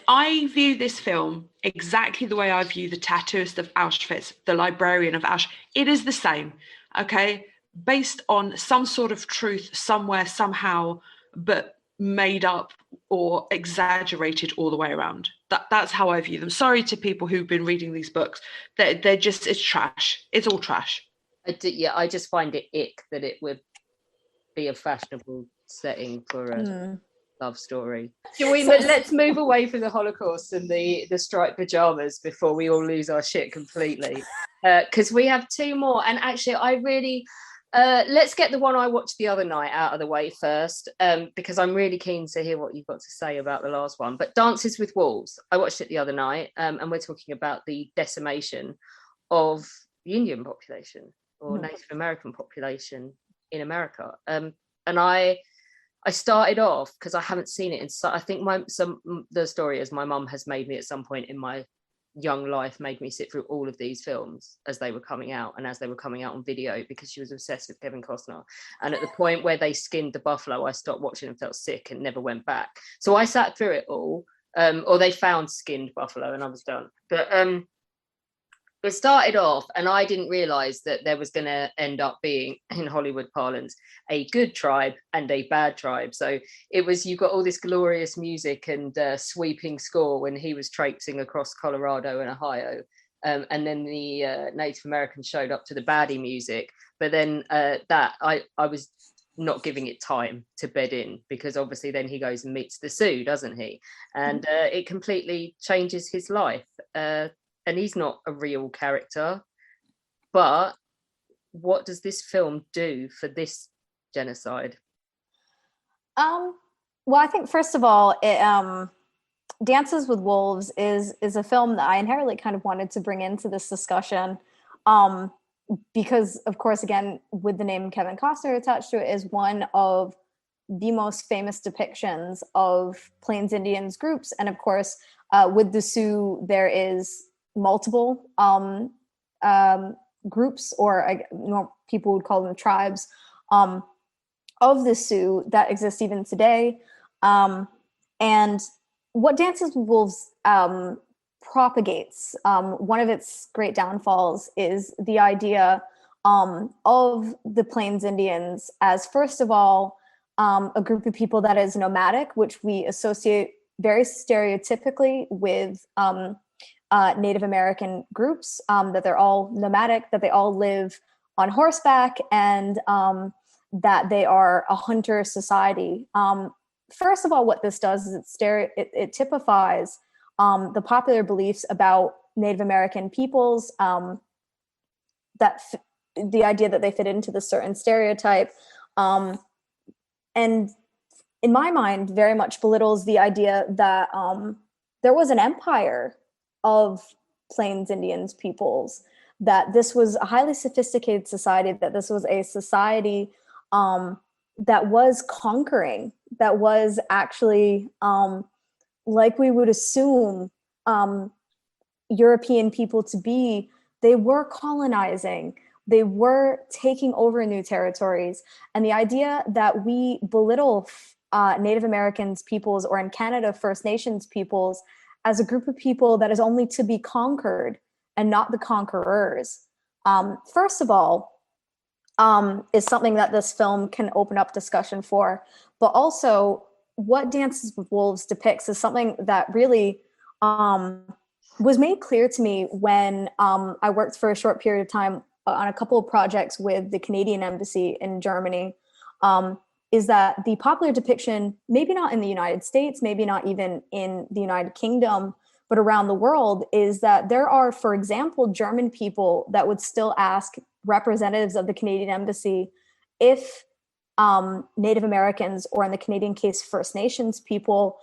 Speaker 2: I view this film exactly the way I view the tattooist of Auschwitz, the librarian of Auschwitz. It is the same, okay? Based on some sort of truth somewhere, somehow, but made up or exaggerated all the way around. That's how I view them. Sorry to people who've been reading these books. They're just, it's trash. It's all trash.
Speaker 1: I just find it ick that it would be a fashionable setting for a love story. Let's move away from the Holocaust and the striped pajamas before we all lose our shit completely, because we have two more. And actually, I really let's get the one I watched the other night out of the way first, because I'm really keen to hear what you've got to say about the last one. But Dances with Wolves, I watched it the other night, and we're talking about the decimation of the Indian population or Native American population in America. And I started off, because I haven't seen it, I think the story is my mum has made me at some point in my young life, made me sit through all of these films as they were coming out and as they were coming out on video, because she was obsessed with Kevin Costner. And at the point where they skinned the buffalo, I stopped watching and felt sick and never went back. So I sat through it all, or they found skinned buffalo and I was done. But it started off, and I didn't realize that there was going to end up being, in Hollywood parlance, a good tribe and a bad tribe. So it was, you got all this glorious music and sweeping score when he was traipsing across Colorado and Ohio. And then the Native Americans showed up to the baddie music. But then I was not giving it time to bed in, because obviously then he goes and meets the Sioux, doesn't he? And it completely changes his life. And he's not a real character, but what does this film do for this genocide?
Speaker 3: Well, I think first of all, Dances with Wolves is a film that I inherently kind of wanted to bring into this discussion, because, of course, again, with the name Kevin Costner attached to it, is one of the most famous depictions of Plains Indians groups, and of course, with the Sioux, there is multiple groups, or people would call them tribes, of the Sioux that exist even today. And what Dances with Wolves propagates, one of its great downfalls, is the idea of the Plains Indians as, first of all, a group of people that is nomadic, which we associate very stereotypically with Native American groups, that they're all nomadic, that they all live on horseback, and that they are a hunter society. First of all, what this does is it typifies the popular beliefs about Native American peoples, that the idea that they fit into the certain stereotype, and in my mind, very much belittles the idea that there was an empire of Plains Indians peoples, that this was a highly sophisticated society, that this was a society that was conquering, that was actually, like we would assume European people to be, they were colonizing, they were taking over new territories. And the idea that we belittle Native Americans peoples, or in Canada, First Nations peoples, as a group of people that is only to be conquered and not the conquerors, first of all, is something that this film can open up discussion for. But also, what Dances with Wolves depicts is something that really was made clear to me when I worked for a short period of time on a couple of projects with the Canadian Embassy in Germany, is that the popular depiction, maybe not in the United States, maybe not even in the United Kingdom, but around the world, is that there are, for example, German people that would still ask representatives of the Canadian Embassy if Native Americans, or in the Canadian case, First Nations people,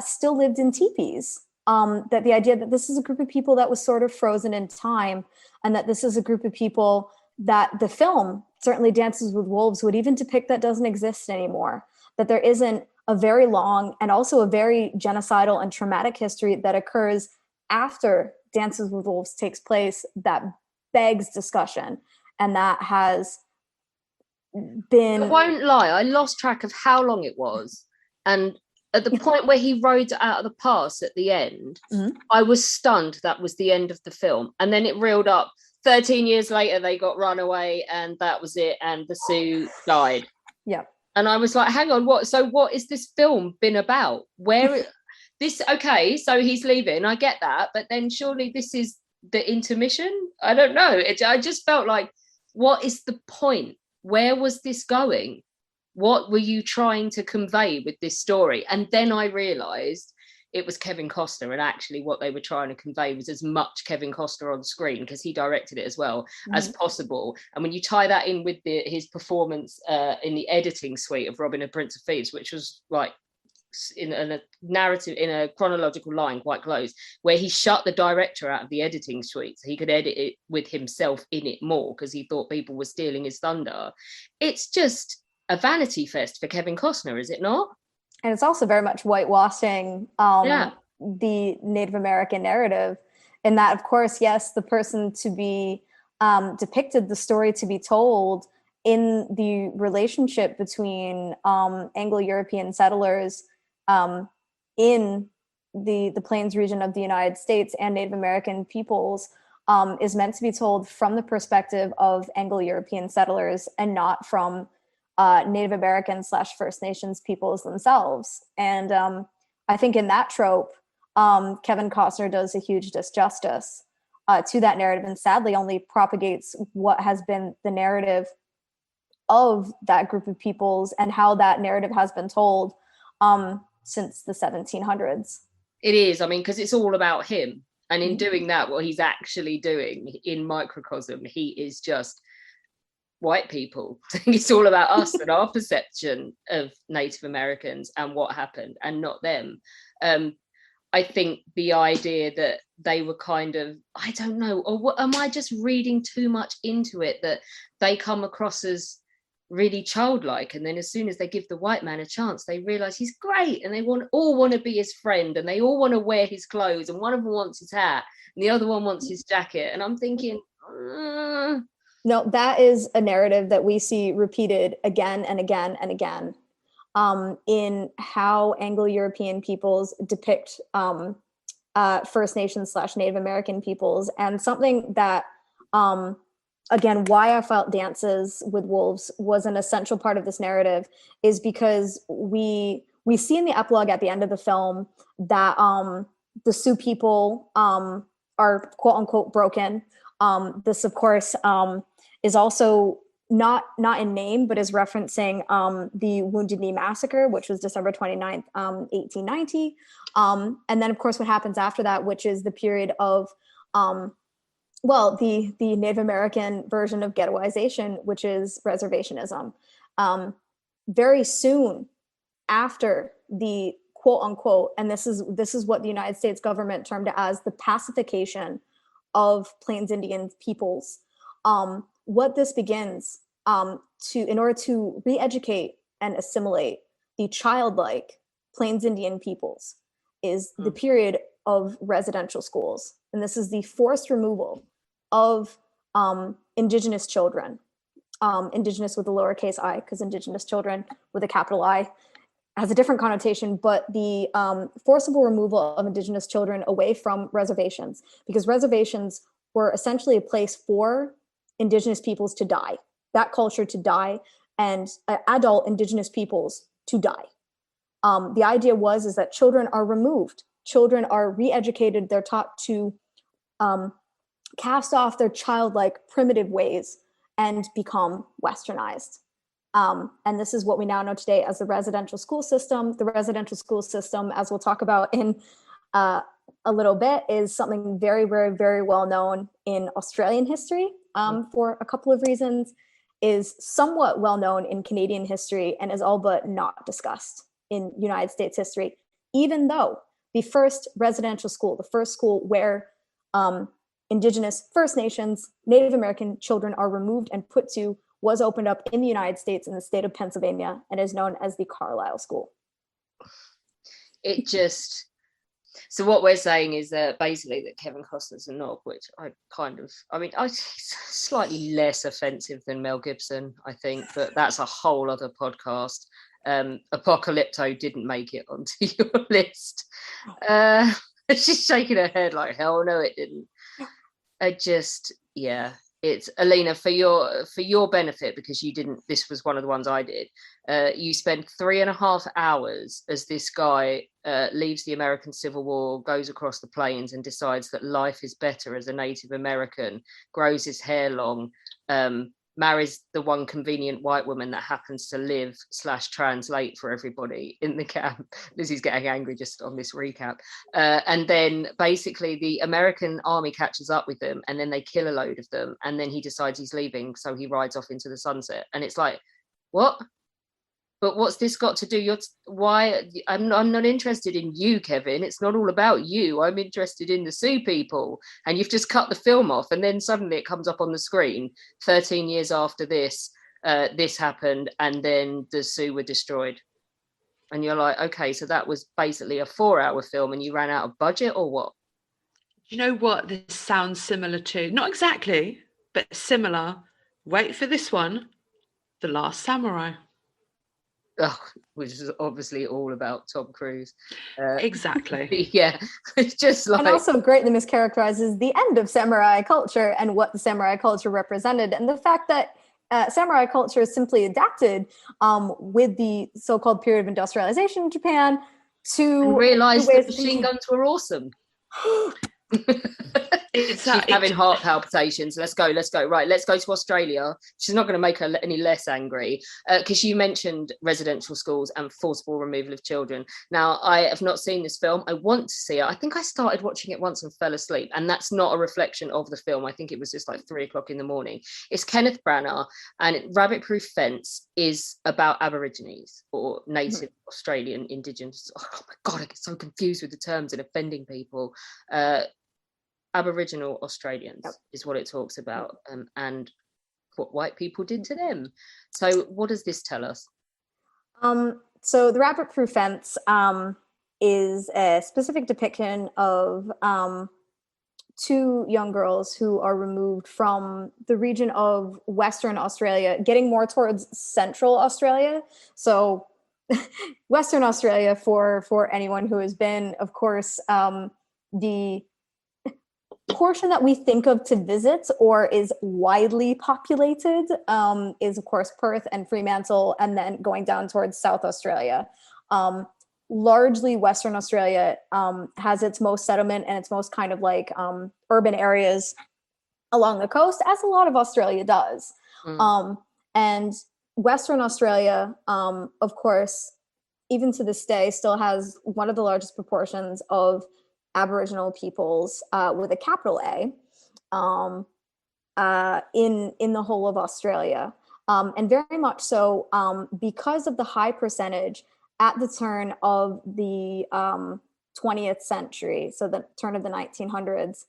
Speaker 3: still lived in teepees. That the idea that this is a group of people that was sort of frozen in time, and that this is a group of people that the film, certainly Dances with Wolves, would even depict that doesn't exist anymore. that there isn't a very long and also a very genocidal and traumatic history that occurs after Dances with Wolves takes place that begs discussion, and that has been...
Speaker 1: I won't lie, I lost track of how long it was, and at the point where he rode out of the pass at the end, I was stunned that was the end of the film. And then it reeled up 13 years later, they got run away, and that was it, and the Sioux died.
Speaker 3: Yeah.
Speaker 1: And I was like, hang on, what is this film been about? Where this, okay, so he's leaving, I get that, but then surely this is the intermission? I don't know. I just felt like, what is the point? Where was this going? What were you trying to convey with this story? And then I realized it was Kevin Costner, and actually what they were trying to convey was as much Kevin Costner on screen, because he directed it as well, as possible. And when you tie that in with his performance in the editing suite of Robin Hood, Prince of Thieves, which was like in a narrative, in a chronological line quite close, where he shut the director out of the editing suite so he could edit it with himself in it more, because he thought people were stealing his thunder. It's just a vanity fest for Kevin Costner, is it not?
Speaker 3: And it's also very much whitewashing the Native American narrative, in that, of course, yes, the person to be depicted, the story to be told in the relationship between Anglo-European settlers in the Plains region of the United States and Native American peoples is meant to be told from the perspective of Anglo-European settlers, and not from Native American / First Nations peoples themselves. And I think in that trope, Kevin Costner does a huge disjustice to that narrative, and sadly only propagates what has been the narrative of that group of peoples and how that narrative has been told since the 1700s.
Speaker 1: It is, I mean, because it's all about him. And in doing that, what he's actually doing in microcosm, he is just white people. It's all about us and our perception of Native Americans and what happened, and not them. I think the idea that they were kind of, I don't know, or what, am I just reading too much into it, that they come across as really childlike, and then as soon as they give the white man a chance, they realize he's great, and they all want to be his friend, and they all want to wear his clothes, and one of them wants his hat and the other one wants his jacket, and I'm thinking
Speaker 3: no, that is a narrative that we see repeated again and again and again in how Anglo-European peoples depict First Nations / Native American peoples. And something that, again, why I felt Dances with Wolves was an essential part of this narrative is because we see in the epilogue at the end of the film that the Sioux people are quote unquote broken. This, of course, is also not in name, but is referencing the Wounded Knee Massacre, which was December 29th, 1890. And then, of course, what happens after that, which is the period of, the Native American version of ghettoization, which is reservationism. Very soon after the quote unquote, and this is what the United States government termed as the pacification of Plains Indian peoples. What this begins in order to re-educate and assimilate the childlike Plains Indian peoples is the period of residential schools. And this is the forced removal of Indigenous children, Indigenous with a lowercase I, because Indigenous children with a capital I has a different connotation, but the forcible removal of Indigenous children away from reservations, because reservations were essentially a place for Indigenous peoples to die, that culture to die, and adult Indigenous peoples to die. The idea is that children are removed, children are re-educated, they're taught to cast off their childlike primitive ways and become westernized. And this is what we now know today as the residential school system. The residential school system, as we'll talk about in a little bit, is something very, very, very well known in Australian history for a couple of reasons, is somewhat well known in Canadian history, and is all but not discussed in United States history, even though the first residential school, the first school where Indigenous, First Nations, Native American children are removed and put to was opened up in the United States in the state of Pennsylvania and is known as the Carlisle School.
Speaker 1: It just, so what we're saying is that basically that Kevin Costner's a knob, which I slightly less offensive than Mel Gibson, I think, but that's a whole other podcast. Apocalypto didn't make it onto your list. She's shaking her head like, hell no, it didn't. It's Alina, for your benefit, because you didn't, this was one of the ones I did. You spend 3.5 hours as this guy leaves the American Civil War, goes across the plains and decides that life is better as a Native American, grows his hair long, marries the one convenient white woman that happens to live / translate for everybody in the camp. Lizzie's getting angry just on this recap. And then basically the American army catches up with them, and then they kill a load of them, and then he decides he's leaving, so he rides off into the sunset. And it's like, what? But what's this got to do? I'm not interested in you, Kevin. It's not all about you. I'm interested in the Sioux people. And you've just cut the film off, and then suddenly it comes up on the screen 13 years after this happened, and then the Sioux were destroyed. And you're like, okay, so that was basically a 4-hour film and you ran out of budget, or what?
Speaker 2: You know what this sounds similar to? Not exactly, but similar. Wait for this one. The Last Samurai.
Speaker 1: Oh, which is obviously all about Tom Cruise.
Speaker 2: Exactly.
Speaker 1: Yeah, it's just like...
Speaker 3: And also greatly mischaracterizes the end of samurai culture and what the samurai culture represented. And the fact that samurai culture is simply adapted with the so-called period of industrialization in Japan to...
Speaker 1: realize that machine guns were awesome.
Speaker 2: She's
Speaker 1: having heart palpitations. Let's go. Right, let's go to Australia. She's not going to make her any less angry, because you mentioned residential schools and forcible removal of children. Now, I have not seen this film. I want to see it. I think I started watching it once and fell asleep, and that's not a reflection of the film. I think it was just like 3:00 in the morning. It's Kenneth Branagh, and Rabbit Proof Fence is about Aborigines or native Australian Indigenous. Oh my God, I get so confused with the terms and offending people. Aboriginal Australians is what it talks about, and what white people did to them. So what does this tell us?
Speaker 3: So the Rabbit Proof Fence is a specific depiction of 2 young girls who are removed from the region of Western Australia, getting more towards Central Australia. So Western Australia, for anyone who has been, of course, the portion that we think of to visit or is widely populated is, of course, Perth and Fremantle, and then going down towards South Australia. Largely Western Australia has its most settlement and its most kind of like urban areas along the coast, as a lot of Australia does. And Western Australia, of course, even to this day, still has one of the largest proportions of Aboriginal peoples with a capital A in the whole of Australia, and very much so because of the high percentage at the turn of the 20th century, so the turn of the 1900s.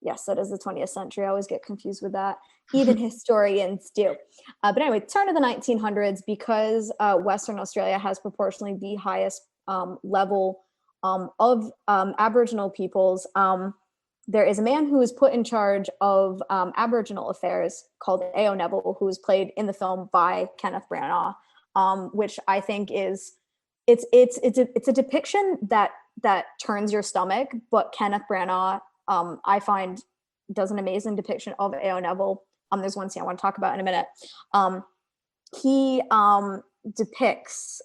Speaker 3: Yes, that is the 20th century. I always get confused with that. Even historians do. But anyway, turn of the 1900s, because Western Australia has proportionally the highest level of Aboriginal peoples. There is a man who is put in charge of Aboriginal affairs called A.O. Neville, who is played in the film by Kenneth Branagh, which I think is it's a depiction that turns your stomach. But Kenneth Branagh, I find, does an amazing depiction of A.O. Neville. There's one scene I want to talk about in a minute. He depicts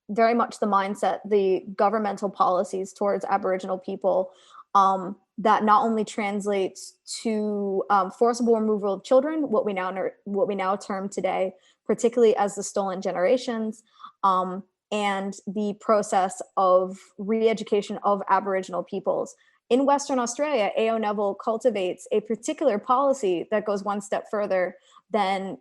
Speaker 3: very much the mindset, the governmental policies towards Aboriginal people that not only translates to forcible removal of children, what we now term today, particularly as the stolen generations, and the process of re-education of Aboriginal peoples. In Western Australia, A.O. Neville cultivates a particular policy that goes one step further than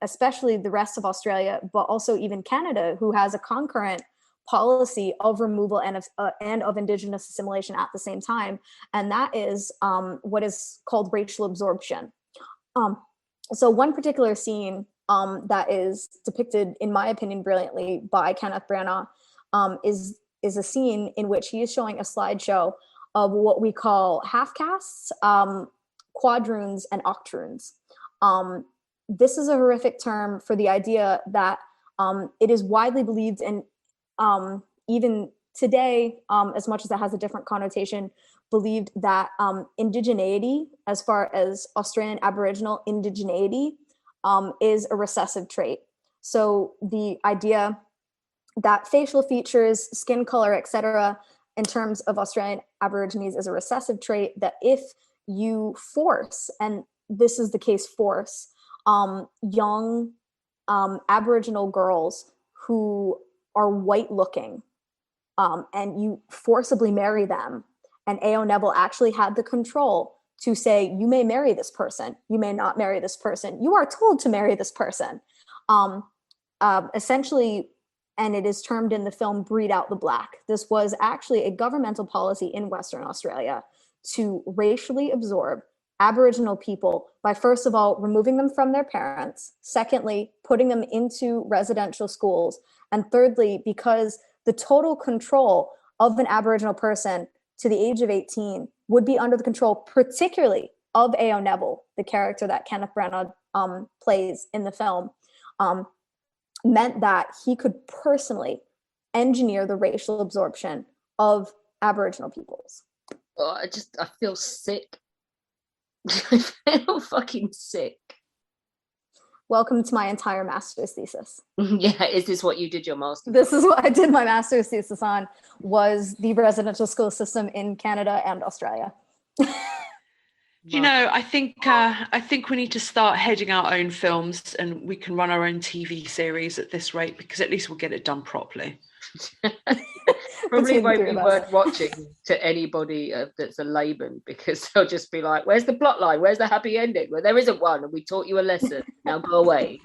Speaker 3: especially the rest of Australia, but also even Canada, who has a concurrent policy of removal and of Indigenous assimilation at the same time. And that is what is called racial absorption. So one particular scene that is depicted, in my opinion, brilliantly by Kenneth Branagh is a scene in which he is showing a slideshow of what we call half castes, quadroons, and octoroons. This is a horrific term for the idea that it is widely believed, and even today, as much as it has a different connotation, believed that indigeneity, as far as Australian Aboriginal indigeneity, is a recessive trait. So the idea that facial features, skin color, etc., in terms of Australian Aborigines is a recessive trait, that if you force, and this is the case, force young Aboriginal girls who are white looking, and you forcibly marry them, and A.O. Neville actually had the control to say, you may marry this person, you may not marry this person, you are told to marry this person. Essentially, and it is termed in the film, breed out the black. This was actually a governmental policy in Western Australia to racially absorb Aboriginal people by, first of all, removing them from their parents, secondly, putting them into residential schools, and thirdly, because the total control of an Aboriginal person to the age of 18 would be under the control, particularly of A.O. Neville, the character that Kenneth Branagh plays in the film, meant that he could personally engineer the racial absorption of Aboriginal peoples.
Speaker 1: Oh, I feel sick. I feel fucking sick.
Speaker 3: Welcome to my entire master's thesis.
Speaker 1: Yeah, is this what you did your master's?
Speaker 3: This is what I did my master's thesis on, was the residential school system in Canada and Australia.
Speaker 2: You know, I think we need to start heading our own films, and we can run our own TV series at this rate, because at least we'll get it done properly.
Speaker 1: Probably won't be worth watching to anybody that's a layman, because they'll just be like, where's the plot line, where's the happy ending? Well, there isn't one, and we taught you a lesson, now go away.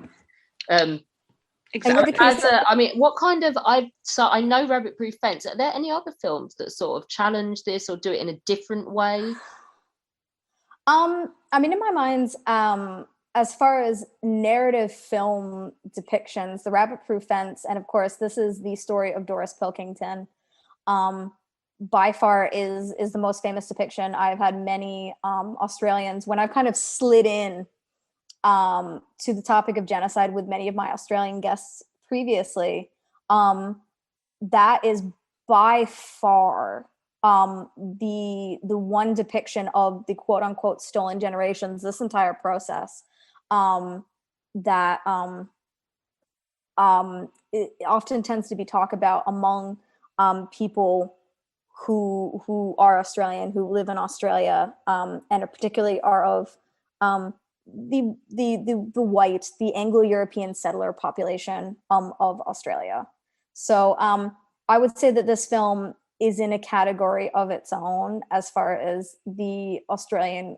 Speaker 1: Exactly. What kind of, I know Rabbit Proof Fence, are there any other films that sort of challenge this or do it in a different way?
Speaker 3: In my mind, as far as narrative film depictions, The Rabbit Proof Fence, and of course, this is the story of Doris Pilkington, by far is the most famous depiction. I've had many Australians, when I've kind of slid in to the topic of genocide with many of my Australian guests previously, that is by far the one depiction of the quote unquote stolen generations, this entire process, that it often tends to be talked about among people who are Australian, who live in Australia, and particularly are of the white, the Anglo-European settler population of Australia. So I would say that this film is in a category of its own as far as the Australian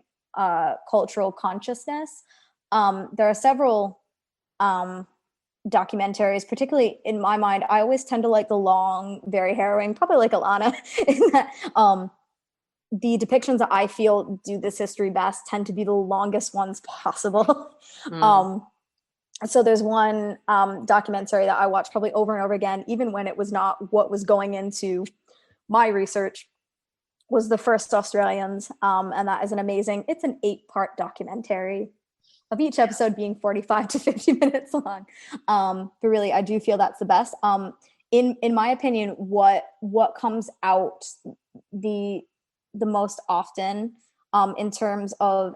Speaker 3: cultural consciousness. There are several documentaries, particularly in my mind. I always tend to like the long, very harrowing, probably like Alana, in that the depictions that I feel do this history best tend to be the longest ones possible. So there's one documentary that I watched probably over and over again, even when it was not what was going into my research, was The First Australians. And that is it's an 8-part documentary, of each episode being 45 to 50 minutes long. But really, I do feel that's the best. In my opinion, what comes out the most often in terms of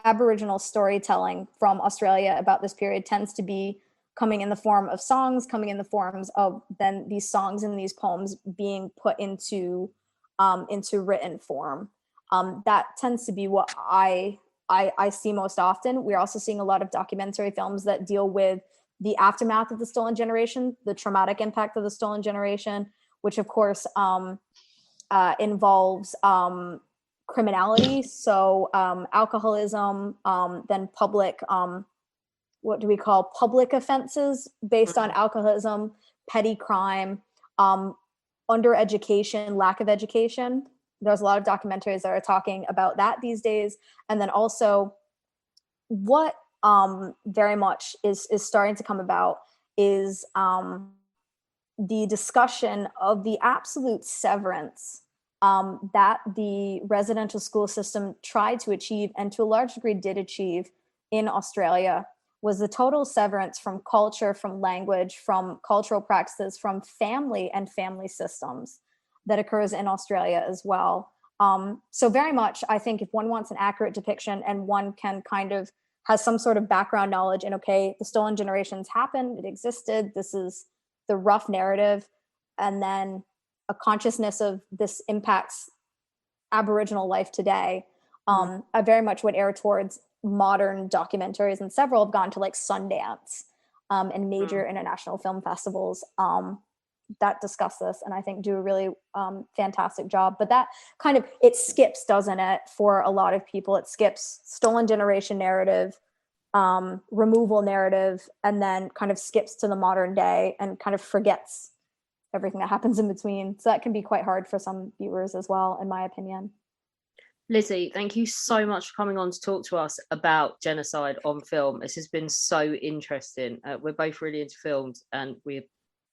Speaker 3: Aboriginal storytelling from Australia about this period tends to be coming in the form of songs, coming in the forms of then these songs and these poems being put into written form. That tends to be what I see most often. We're also seeing a lot of documentary films that deal with the aftermath of the stolen generation, the traumatic impact of the stolen generation, which of course involves criminality. So alcoholism, then public, what do we call public offenses based on alcoholism, petty crime, undereducation, lack of education. There's a lot of documentaries that are talking about that these days. And then also what very much is starting to come about is the discussion of the absolute severance that the residential school system tried to achieve, and to a large degree did achieve in Australia, was the total severance from culture, from language, from cultural practices, from family and family systems that occurs in Australia as well. So very much, I think if one wants an accurate depiction and one can kind of has some sort of background knowledge and, okay, the stolen generations happened, it existed, this is the rough narrative, and then a consciousness of this impacts Aboriginal life today, I very much would err towards modern documentaries, and several have gone to like Sundance and major international film festivals that discuss this, and I think do a really fantastic job. But that kind of, it skips, doesn't it, for a lot of people? It skips stolen generation narrative, removal narrative, and then kind of skips to the modern day and kind of forgets everything that happens in between. So that can be quite hard for some viewers as well, in my opinion.
Speaker 1: Lizzie, thank you so much for coming on to talk to us about genocide on film. This has been so interesting. We're both really into films, and we're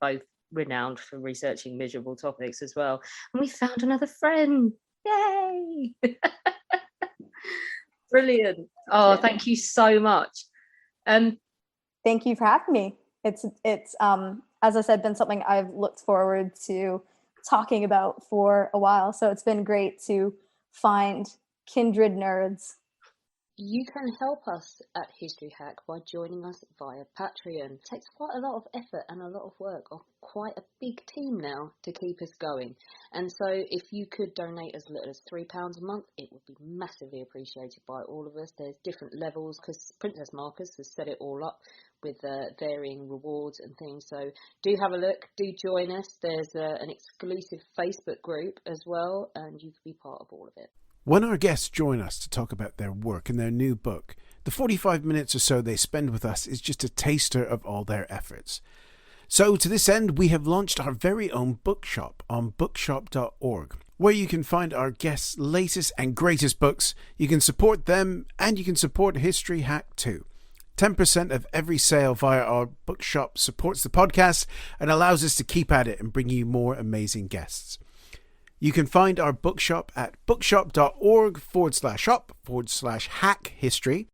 Speaker 1: both renowned for researching miserable topics as well. And we found another friend. Yay! Brilliant. Oh, yeah. Thank you so much.
Speaker 3: Thank you for having me. It's as I said, been something I've looked forward to talking about for a while. So it's been great to find kindred nerds.
Speaker 1: You can help us at History Hack by joining us via Patreon. It takes quite a lot of effort and a lot of work of quite a big team now to keep us going. And so if you could donate as little as £3 a month, it would be massively appreciated by all of us. There's different levels because Princess Marcus has set it all up with varying rewards and things. So do have a look, do join us. There's an exclusive Facebook group as well, and you can be part of all of it.
Speaker 4: When our guests join us to talk about their work and their new book, the 45 minutes or so they spend with us is just a taster of all their efforts. So to this end, we have launched our very own bookshop on bookshop.org, where you can find our guests' latest and greatest books. You can support them, and you can support History Hack too. 10% of every sale via our bookshop supports the podcast and allows us to keep at it and bring you more amazing guests. You can find our bookshop at bookshop.org/shop/hack history,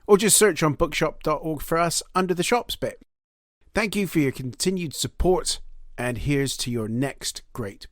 Speaker 4: or just search on bookshop.org for us under the shops bit. Thank you for your continued support, and here's to your next great